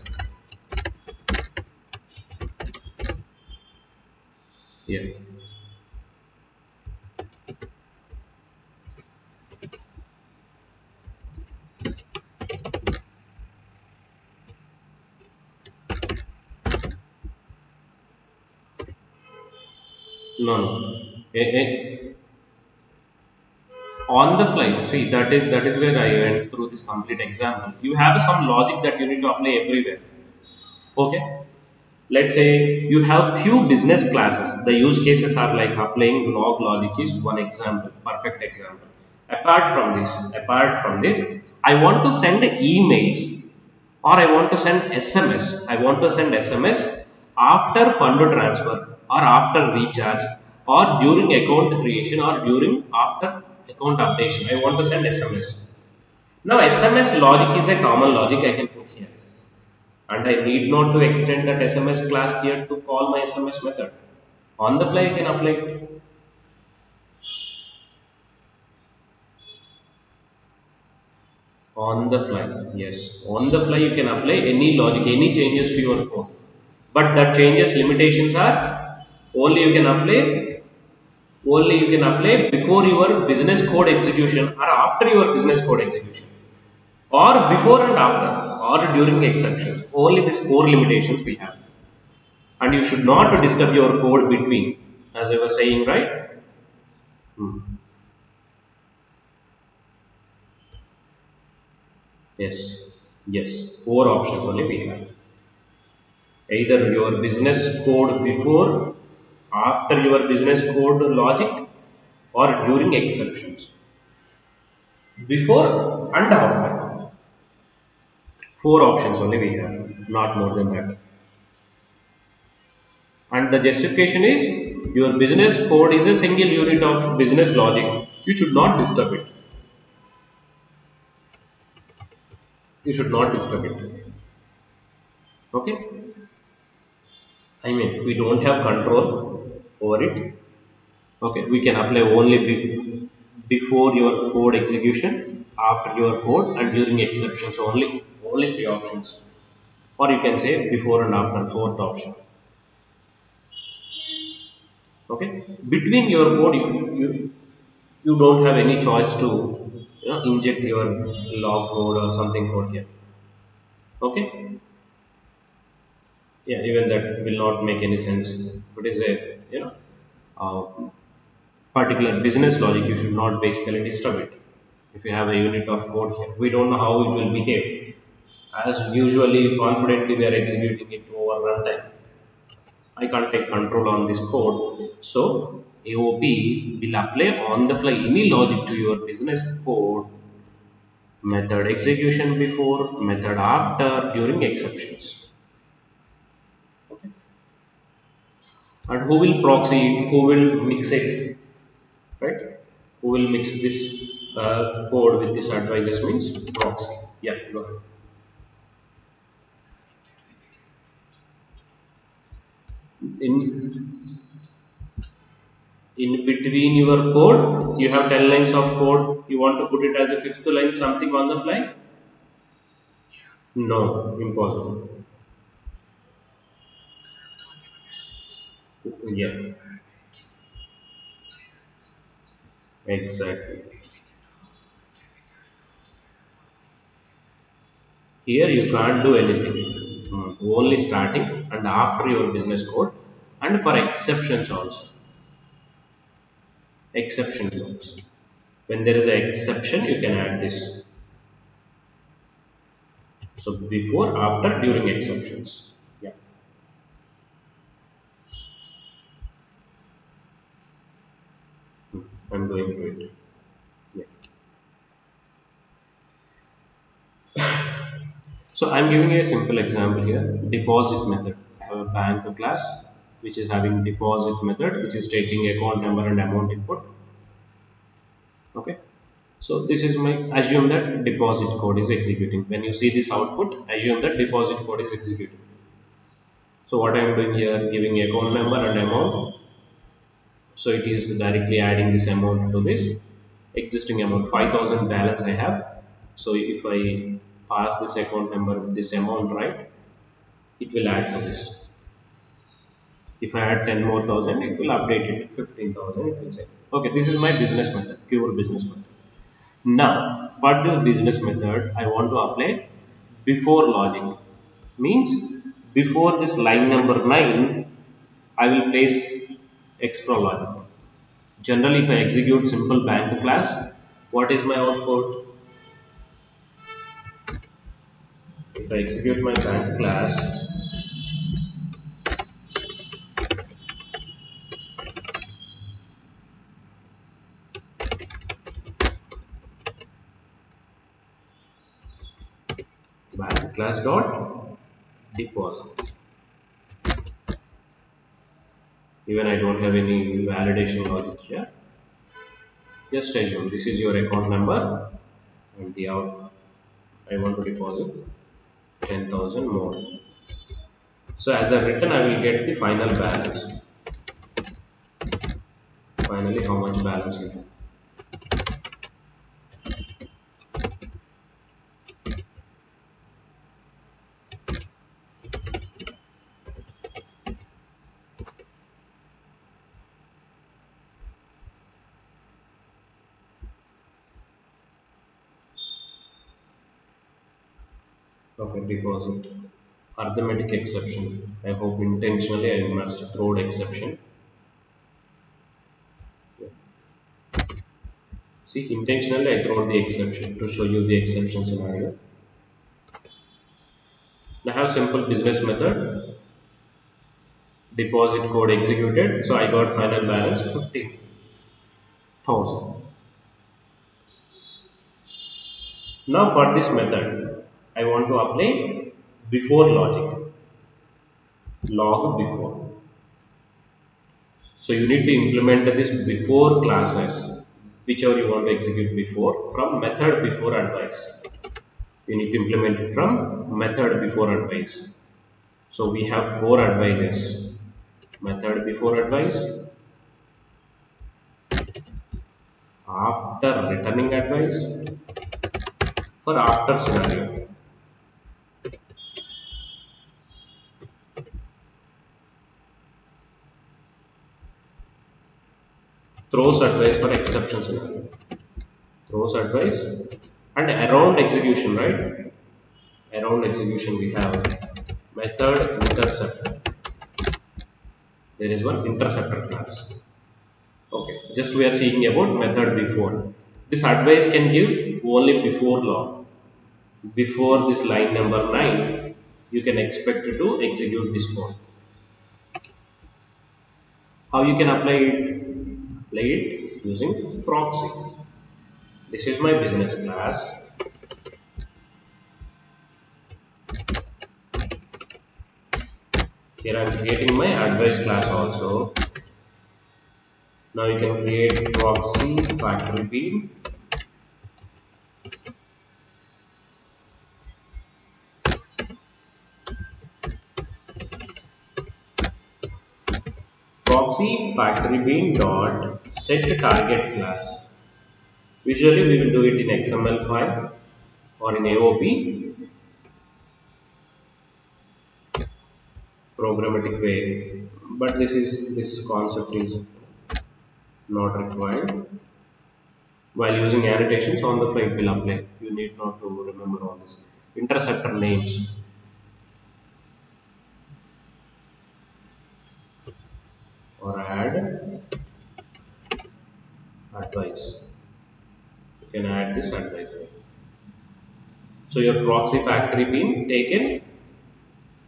Yeah. No, no. On the fly, see, that is where I went through this complete example. You have some logic that you need to apply everywhere. Okay. Let's say you have few business classes. The use cases are like applying log logic is one example, perfect example. Apart from this, I want to send emails, or I want to send SMS. I want to send SMS after fund transfer, or after recharge, or during account creation, or during after account updation. I want to send SMS. Now SMS logic is a common logic I can put here, and I need not to extend that SMS class here to call my SMS method. On the fly I can apply it. On the fly, yes. On the fly you can apply any logic, any changes to your code. But that changes limitations are only you can apply before your business code execution, or after your business code execution, or before and after, or during exceptions. Only these four limitations we have. And you should not disturb your code between, as I was saying, right? Hmm. Yes, yes, four options only we have. Either your business code before, after your business code logic or during exceptions. Before and after. Four options only we have, not more than that. And the justification is your business code is a single unit of business logic. You should not disturb it. You should not disturb it. Okay? I mean, we don't have control over it. Okay, we can apply only before your code execution, after your code, and during exceptions only. Only three options. Or you can say before and after, fourth option. Okay, between your code, you don't have any choice to inject your log code or something code here. Okay, yeah, even that will not make any sense. If it is a uh, particular business logic, you should not basically disturb it. If you have a unit of code here, we don't know how it will behave. As usually confidently we are executing it over runtime, I can't take control on this code. So AOP will apply on the fly any logic to your business code, method execution before, method after, during exceptions. Okay. And who will proxy it? Who will mix it? Right? Who will mix this code with this advisors means proxy. Yeah, go ahead. In in between your code, you have 10 lines of code. You want to put it as a fifth line, something on the fly? No, impossible. Yeah, exactly. Here you can't do anything. Only starting and after your business code, and for exceptions also. Exception blocks. When there is an exception, you can add this. So before, after, during exceptions. Yeah, I'm going through it. Yeah. So I'm giving you a simple example here. Deposit method. I have a bank class which is having deposit method, which is taking account number and amount input. Okay. So this is my assume that deposit code is executing. When you see this output, assume that deposit code is executing. So what I am doing here, giving account number and amount. So it is directly adding this amount to this existing amount. 5,000 balance I have. So if I pass this account number with this amount, right, it will add to this. If I add 10 more thousand, it will update it. 15,000, it will say. Okay, this is my business method, pure business method. Now, for this business method, I want to apply before logic. Means before this line number 9, I will place extra logic. Generally, if I execute simple bank class, what is my output? If I execute my bank class, bank class dot deposit. Even I don't have any validation logic here. Just assume this is your account number and the out I want to deposit 10,000 more. So as I written, I will get the final balance. Finally, how much balance we have. Okay, deposit. Arithmetic exception. I hope intentionally I must throw the exception. See, intentionally I throw the exception to show you the exception scenario. I have simple business method. Deposit code executed. So I got final balance 15,000. Now for this method, I want to apply before logic, log before. So you need to implement this before classes, whichever you want to execute before from method before advice. You need to implement it from method before advice. So we have four advices: method before advice, after returning advice, for after scenario, throws advice for exception scenario, throws advice, and around execution, right? Around execution we have method interceptor. There is one interceptor class. Okay, just we are seeing about method before. This advice can give only before log. Before this line number 9, you can expect to execute this code. How you can apply it? Apply it using proxy. This is my business class. Here I am creating my advice class also. Now you can create proxy factory bean. Proxy factory bean dot set target class. Usually we will do it in XML file or in AOP, programmatic way. But this concept is not required. While using annotations on the fly it will apply. You need not to remember all this. Interceptor names or add advice. You can add this advice. So your proxy factory being taken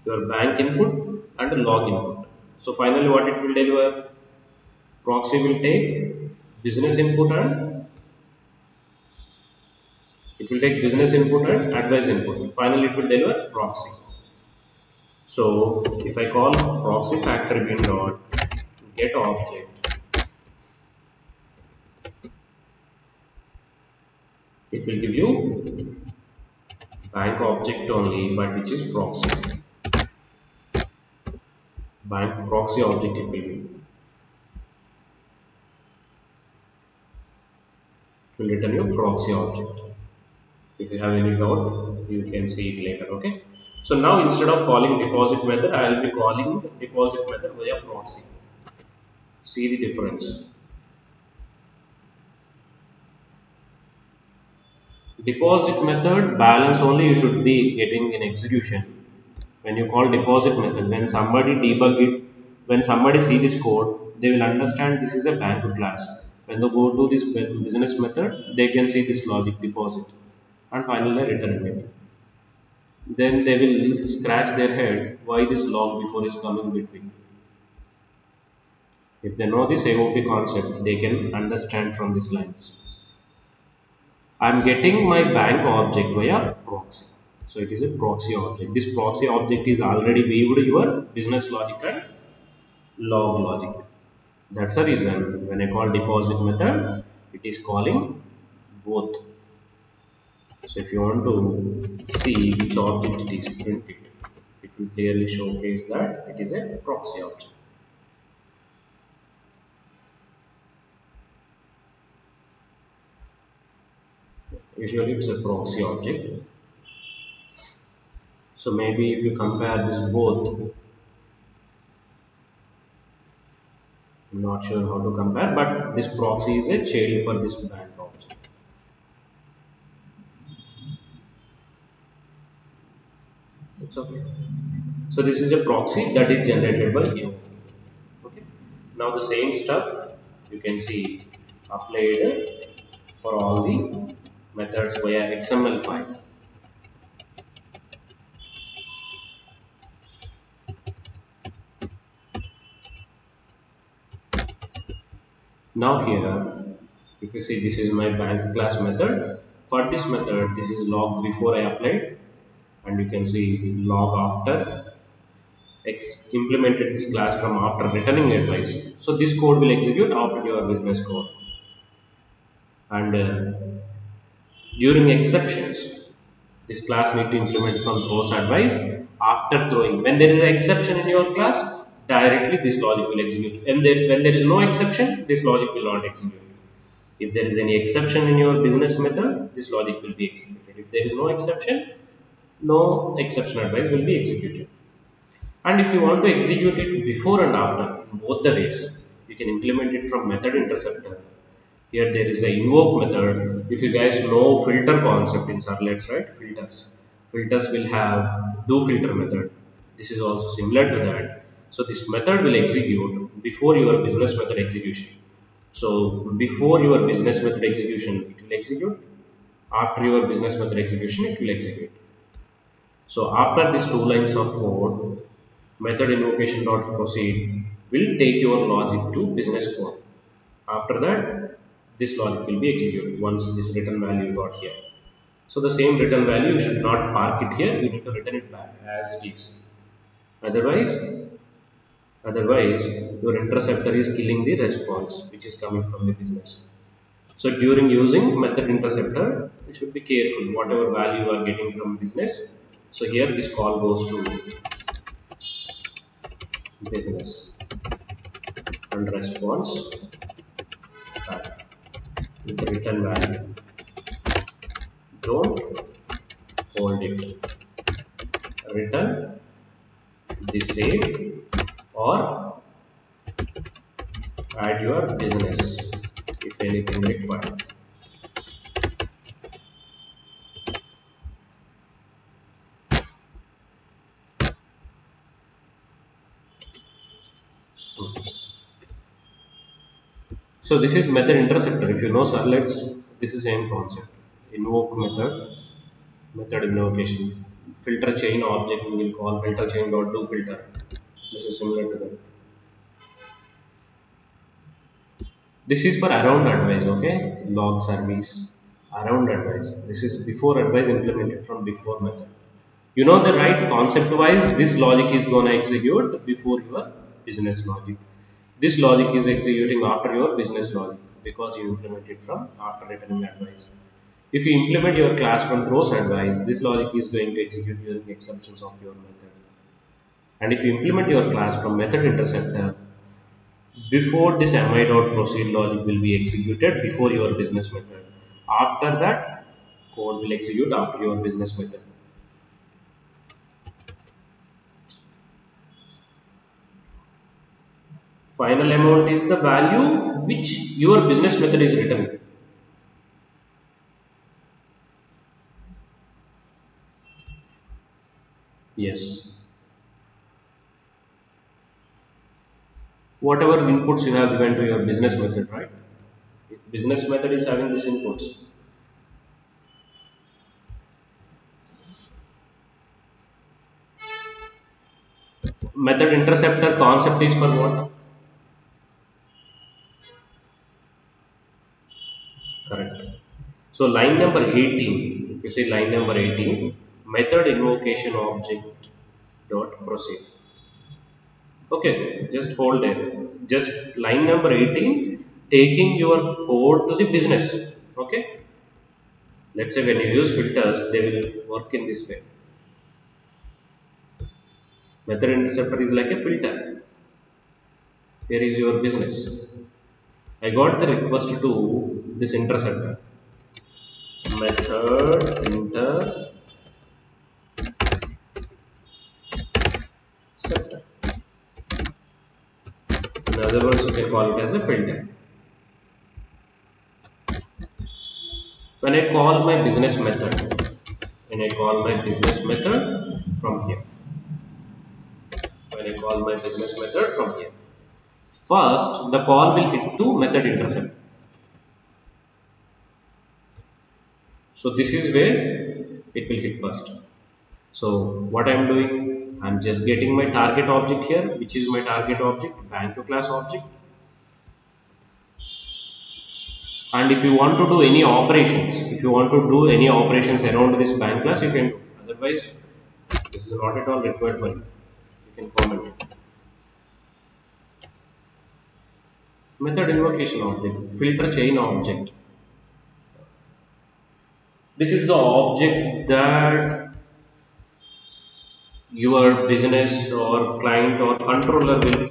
your bank input and log input. So finally what it will deliver? Proxy will take business input and it will take business input and advice input. Finally it will deliver proxy. So if I call proxy factory bin dot get object, it will give you bank object only, but which is proxy. Bank proxy object it will be. It will return your proxy object. If you have any doubt, you can see it later. Okay. So now instead of calling deposit method, I will be calling deposit method via proxy. See the difference. Deposit method balance only you should be getting in execution. When you call deposit method, when somebody debug it, when somebody see this code, they will understand this is a bank class. When they go to this business method, they can see this logic deposit and finally return it. Then they will scratch their head why this log before is coming between. If they know this AOP concept, they can understand from these lines. I am getting my bank object via proxy. So it is a proxy object. This proxy object is already weaved your business logic and log logic. That's the reason when I call deposit method, it is calling both. So if you want to see which object it is printed, it will clearly showcase that it is a proxy object. Usually it's a proxy object. So maybe if you compare this both, I'm not sure how to compare, but this proxy is a child for this bank object. It's okay. So this is a proxy that is generated by you. Okay. Now the same stuff you can see applied for all the methods via XML file. Now here, if you see, this is my bank class method. For this method, this is log before I applied, and you can see log after implemented this class from after returning advice. So this code will execute after your business code. And during exceptions, this class need to implement from throws advice after throwing. When there is an exception in your class, directly this logic will execute. And then when there is no exception, this logic will not execute. If there is any exception in your business method, this logic will be executed. If there is no exception, no exception advice will be executed. And if you want to execute it before and after, in both the ways, you can implement it from method interceptor. Here there is a invoke method. If you guys know filter concept in servlets, right? Filters. Filters will have do filter method. This is also similar to that. So this method will execute before your business method execution. So before your business method execution, it will execute. After your business method execution, it will execute. So after these two lines of code, method invocation dot proceed will take your logic to business code. After that, this logic will be executed once this return value got here. So the same return value, you should not park it here, you need to return it back as it is. Otherwise, otherwise your interceptor is killing the response which is coming from the business. So during using method interceptor, you should be careful whatever value you are getting from business. So here this call goes to business and response back with the return value. Don't hold it. Return the same or add your business if anything required. So this is method interceptor. If you know servlets, this is same concept. Invoke method, method invocation. Filter chain object we will call filter chain dot do filter. This is similar to that. This is for around advice, okay? Log service, around advice. This is before advice implemented from before method. You know the right concept wise, this logic is gonna execute before your business logic. This logic is executing after your business logic because you implement it from after returning advice. If you implement your class from throws advice, this logic is going to execute during exceptions of your method. And if you implement your class from method interceptor, before this mi dot proceed logic will be executed before your business method. After that, code will execute after your business method. Final amount is the value which your business method is written. Yes. Whatever inputs you have given to your business method, right? Business method is having these inputs. Method interceptor concept is for what? Correct. So line number 18, if you say line number 18, method invocation object dot proceed. Okay, just hold there. Just line number 18, taking your code to the business. Okay. Let's say when you use filters, they will work in this way. Method interceptor is like a filter. Here is your business. I got the request to this interceptor. Method interceptor. In other words, you can call it as a filter. When I call my business method, when I call my business method from here, when I call my business method from here, first the call will hit to method intercept. So this is where it will hit first. So what I am doing, I am just getting my target object here, which is my target object, bank class object. And if you want to do any operations, if you want to do any operations around this bank class, you can do. Otherwise, this is not at all required for you. You can comment. Method invocation object, filter chain object. This is the object that your business or client or controller will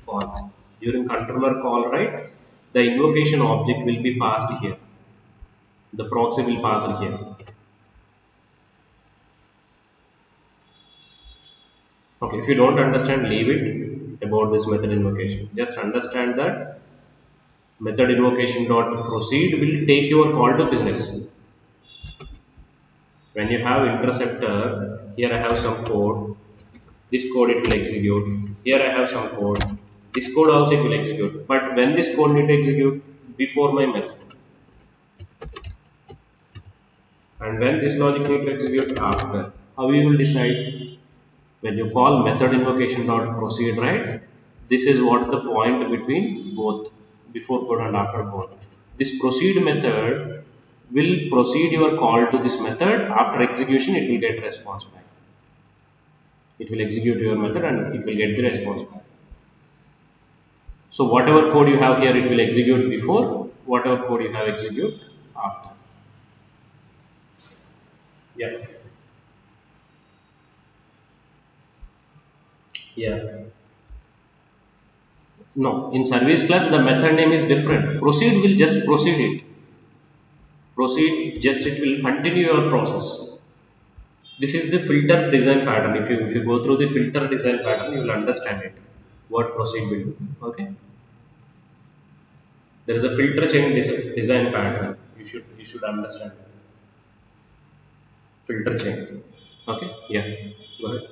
call. During controller call, right? The invocation object will be passed here. The proxy will pass here. Okay, if you don't understand, leave it about this method invocation. Just understand that method invocation dot proceed will take your call to business. When you have interceptor, here I have some code. This code it will execute. Here I have some code. This code also it will execute. But when this code need to execute before my method, and when this logic need to execute after, how you will decide? When you call method invocation dot proceed, right? This is what the point between both before code and after code. This proceed method will proceed your call to this method. After execution, it will get response back. It will execute your method and it will get the response back. So whatever code you have here, it will execute before. Whatever code you have execute after. Yeah. Yeah. No, in service class the method name is different. Proceed will just proceed it. Proceed just it will continue your process. This is the filter design pattern. If you go through the filter design pattern, you will understand it. What proceed will do. Okay. There is a filter chain design pattern. You should understand filter chain. Okay. Yeah. Go ahead.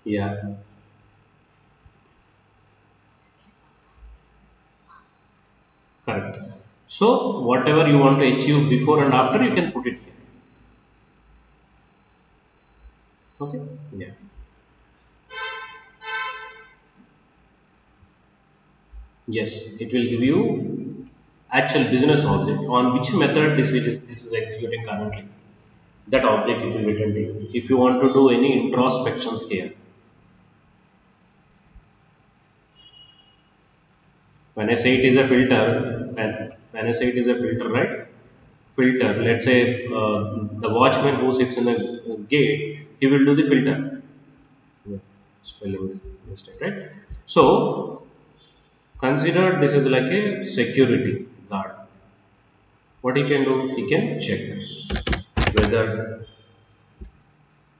Yeah. Correct. So whatever you want to achieve before and after, you can put it here. Okay. Yeah. Yes. It will give you actual business object on which method this is executing currently. That object it will return to you. If you want to do any introspections here, when I say it is a filter, and when I say it is a filter, right? Filter. Let's say the watchman who sits in the gate, he will do the filter. Yeah, spelling mistake, right? So consider this is like a security guard. What he can do? He can check whether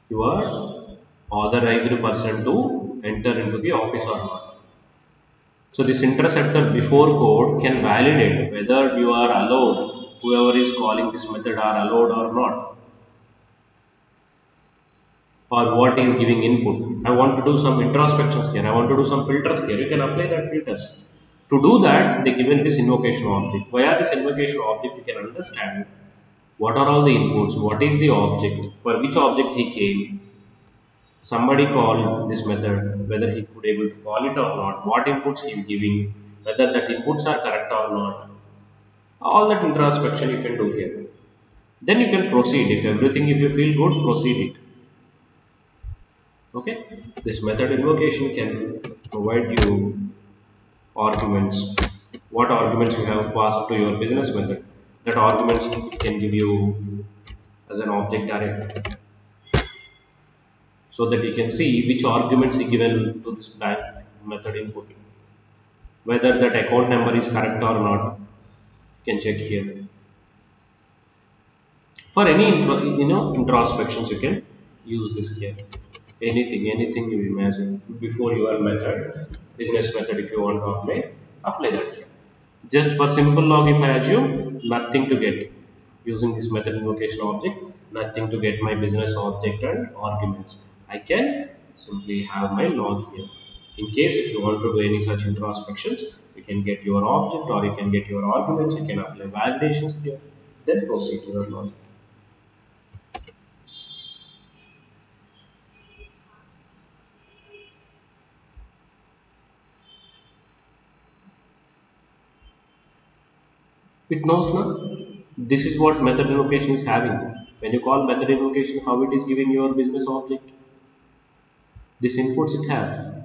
you are authorized person to enter into the office or not. So this interceptor before code can validate whether you are allowed, whoever is calling this method are allowed or not, or what is giving input. I want to do some introspections here. I want to do some filters here. You can apply that filters. To do that, they given this invocation object. Via this invocation object, you can understand what are all the inputs, what is the object, for which object he came, somebody called this method, whether he could able to call it or not, what inputs he is giving, whether that inputs are correct or not. All that introspection you can do here. Then you can proceed. If everything, if you feel good, proceed it. Okay. This method invocation can provide you arguments. What arguments you have passed to your business method. That arguments can give you as an object array, so that you can see which arguments are given to this bank method input. Whether that account number is correct or not, you can check here. For any introspections, you can use this here. Anything you imagine before your method, business method, if you want to apply that here. Just for simple log, if I assume nothing to get using this method invocation object, nothing to get my business object and arguments. I can simply have my log here. In case if you want to do any such introspections, you You can get your object or you can get your arguments, you can apply validations here, then proceed to your logic. It knows now. This is what method invocation is having. When you call method invocation, how it is giving your business object, this inputs it have,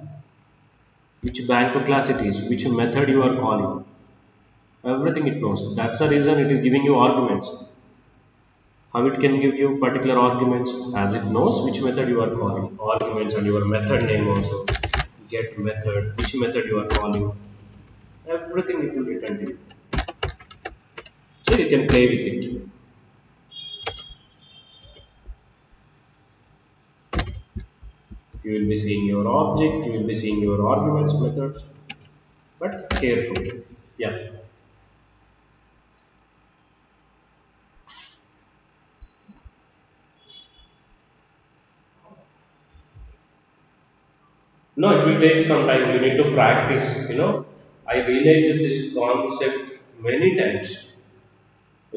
which bank or class it is, which method you are calling, everything it knows. That's the reason it is giving you arguments. How it can give you particular arguments as it knows which method you are calling. Arguments and your method name also. Get method, which method you are calling. Everything it will return to you. So you can play with it. You will be seeing your object, you will be seeing your arguments, methods, but carefully. Yeah. No, it will take some time. You need to practice. I realized this concept many times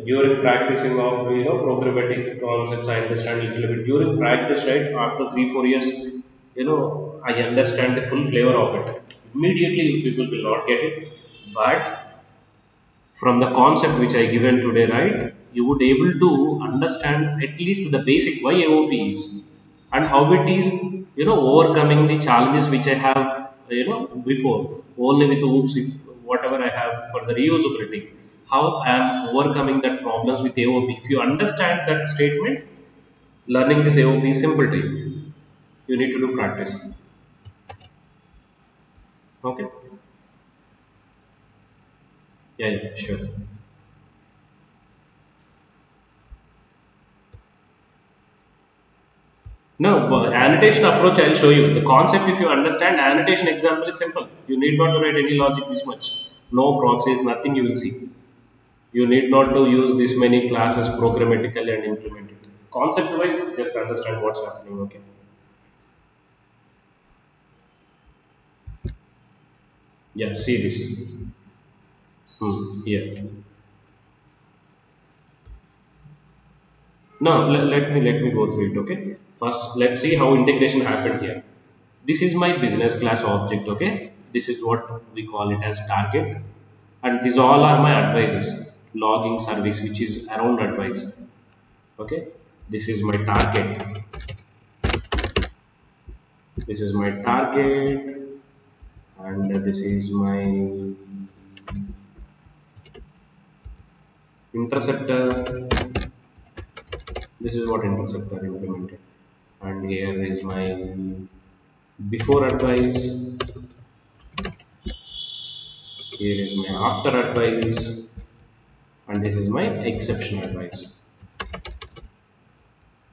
during practicing of programmatic concepts. I understand a little bit during practice, right? After 3 4 years, I understand the full flavor of it. Immediately, people will not get it, but from the concept which I given today, right, you would able to understand at least the basic why AOP is and how it is, overcoming the challenges which I have, before only with OOPS, if whatever I have for the reusability, how I am overcoming that problems with AOP. If you understand that statement, learning this AOP is simple to you. You need to do practice. Okay. Yeah, yeah, sure. No, but annotation approach I'll show you. The concept, if you understand, annotation example is simple. You need not to write any logic this much. No proxies, nothing you will see. You need not to use this many classes programmatically and implement it. Concept wise, just understand what's happening. Okay. Yeah, see this. Yeah. No, let me go through it. Okay. First, let's see how integration happened here. This is my business class object. Okay. This is what we call it as target, and these all are my advisors. Logging service, which is around advice. Okay. This is my target. This is my target, and this is my interceptor. This is what interceptor implemented, and here is my before advice. Here is my after advice, and this is my exception advice.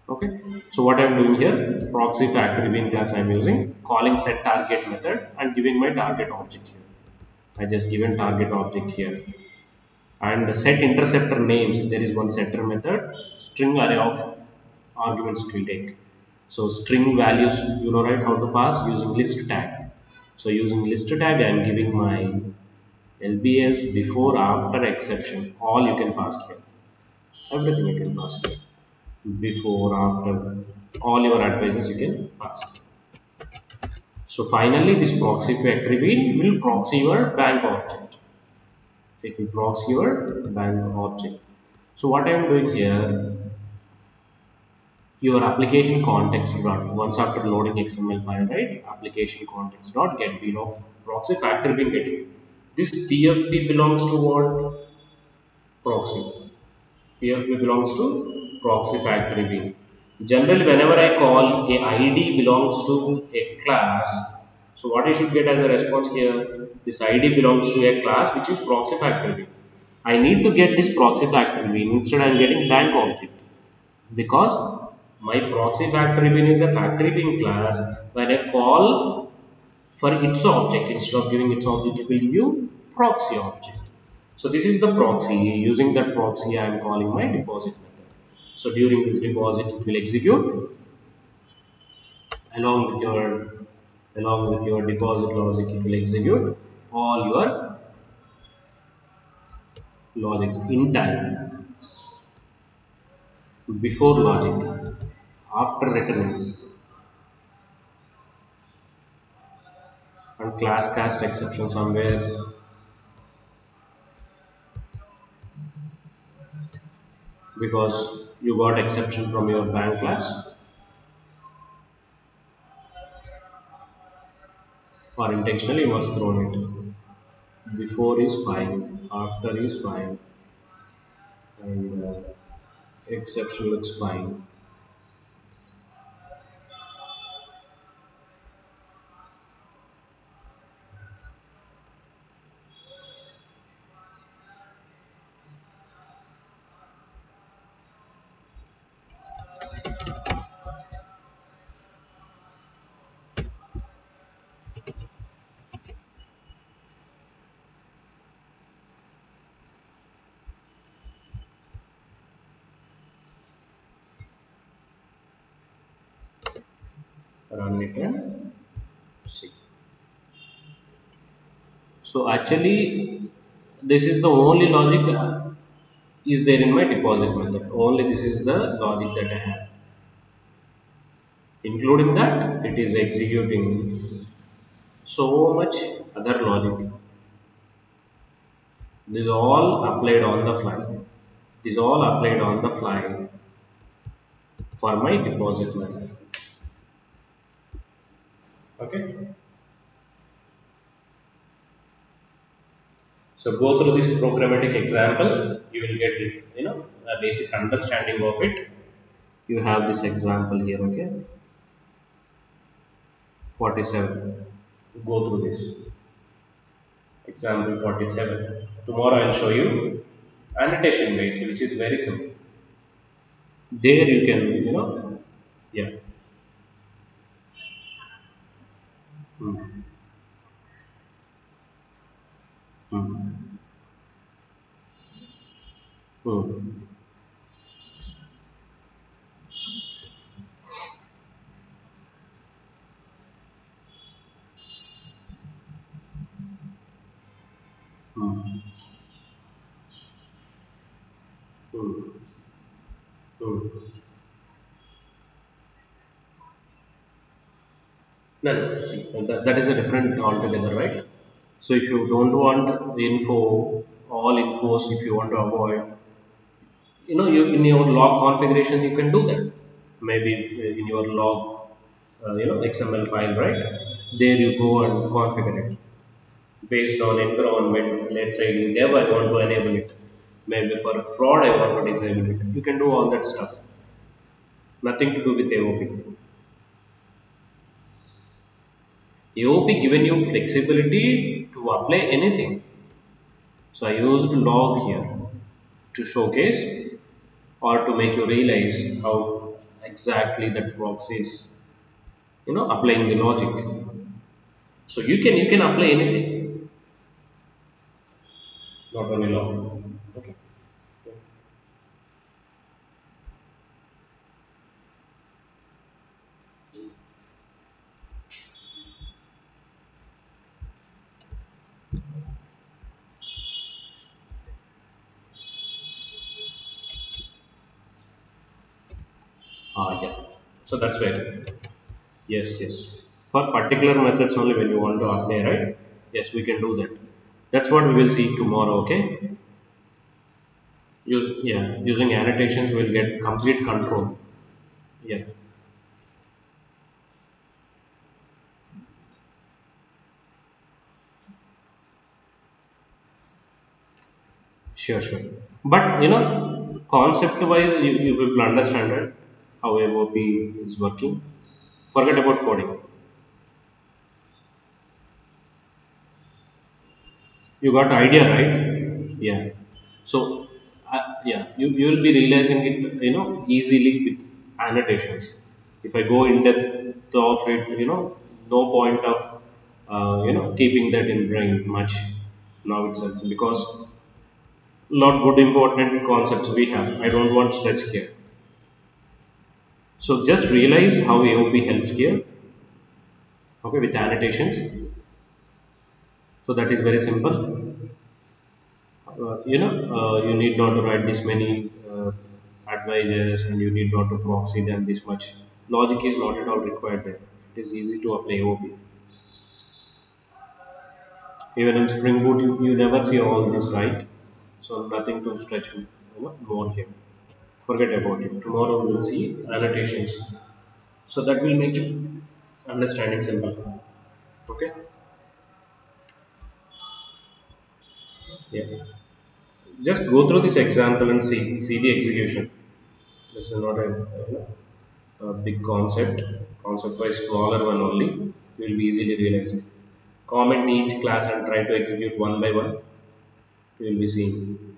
Okay, so what I'm doing here, proxy factory bean class I'm using, calling set target method and giving my target object here. I just given target object here, and set interceptor names. There is one setter method, string array of arguments it will take. So string values, you know right how to pass using list tag. So using list tag, I am giving my LBS before, after, exception. All you can pass here. Everything you can pass here. Before, after, all your advices you can pass. So finally, this proxy factory will proxy your bank object. It will proxy your bank object. So what I am doing here, your application context dot once after loading XML file, right? Application context dot get bean of proxy factory bean getting. This PFP belongs to what? Proxy. PFP belongs to proxy factory bean. Generally, whenever I call a ID belongs to a class, so what you should get as a response here, this ID belongs to a class which is proxy factory bean. I need to get this proxy factory bean. Instead, I am getting bank object because my proxy factory bean is a factory bean class. When I call for its object, instead of giving its object, it will give you proxy object. So this is the proxy. Using that proxy, I am calling my deposit method. So during this deposit, it will execute along with your along with your deposit logic. It will execute all your logics in time, before logic, after returning, and class cast exception somewhere because you got exception from your bank class, or intentionally you must thrown it. Before is fine, after is fine, and exception looks fine. Run it and see. So actually, this is the only logic is there in my deposit method. Only this is the logic that I have. Including that, it is executing so much other logic. This is all applied on the fly. This is all applied on the fly for my deposit method. Okay. So go through this programmatic example. You will get a basic understanding of it. You have this example here. Okay. 47. Go through this example 47. Tomorrow I'll show you annotation based, which is very simple. There you can yeah. Hmm. Hmm. Hmm. Hmm. Hmm. Hmm. No, no, see, that is a different altogether, right? So if you don't want the info, all infos, if you want to avoid, you in your log configuration you can do that. Maybe in your log, XML file, right? There you go and configure it based on environment. Let's say in dev, I want to enable it. Maybe for fraud, I want to disable it. You can do all that stuff. Nothing to do with AOP. AOP given you flexibility to apply anything. So I used log here to showcase or to make you realize how exactly that proxy is, applying the logic. So you can apply anything, not only log. Okay. Yeah. So that's where. Yes, yes. For particular methods only when you want to apply, right? Yes, we can do that. That's what we will see tomorrow. Okay. Using annotations, we'll get complete control. Yeah. Sure, sure. But concept wise, you will understand it, how MOP is working. Forget about coding. You got idea, right? Yeah. So, you will be realizing it, easily with annotations. If I go in depth of it, no point of, keeping that in brain much now itself because lot good important concepts we have. I don't want stretch here. So just realize how AOP helps here, okay, with annotations. So that is very simple. You need not to write this many advisors, and you need not to proxy them this much. Logic is not at all required there. It is easy to apply OB. Even in Spring Boot, you never see all this, right? So nothing to stretch more here. Forget about it. Tomorrow we will see annotations. So that will make it understanding simple. Okay? Yeah. Just go through this example and see the execution. This is not a big concept. Concept wise, smaller one only. You will be easily realize it. Comment each class and try to execute one by one. You will be seeing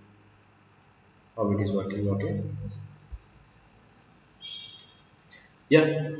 how it is working. Okay. Yeah.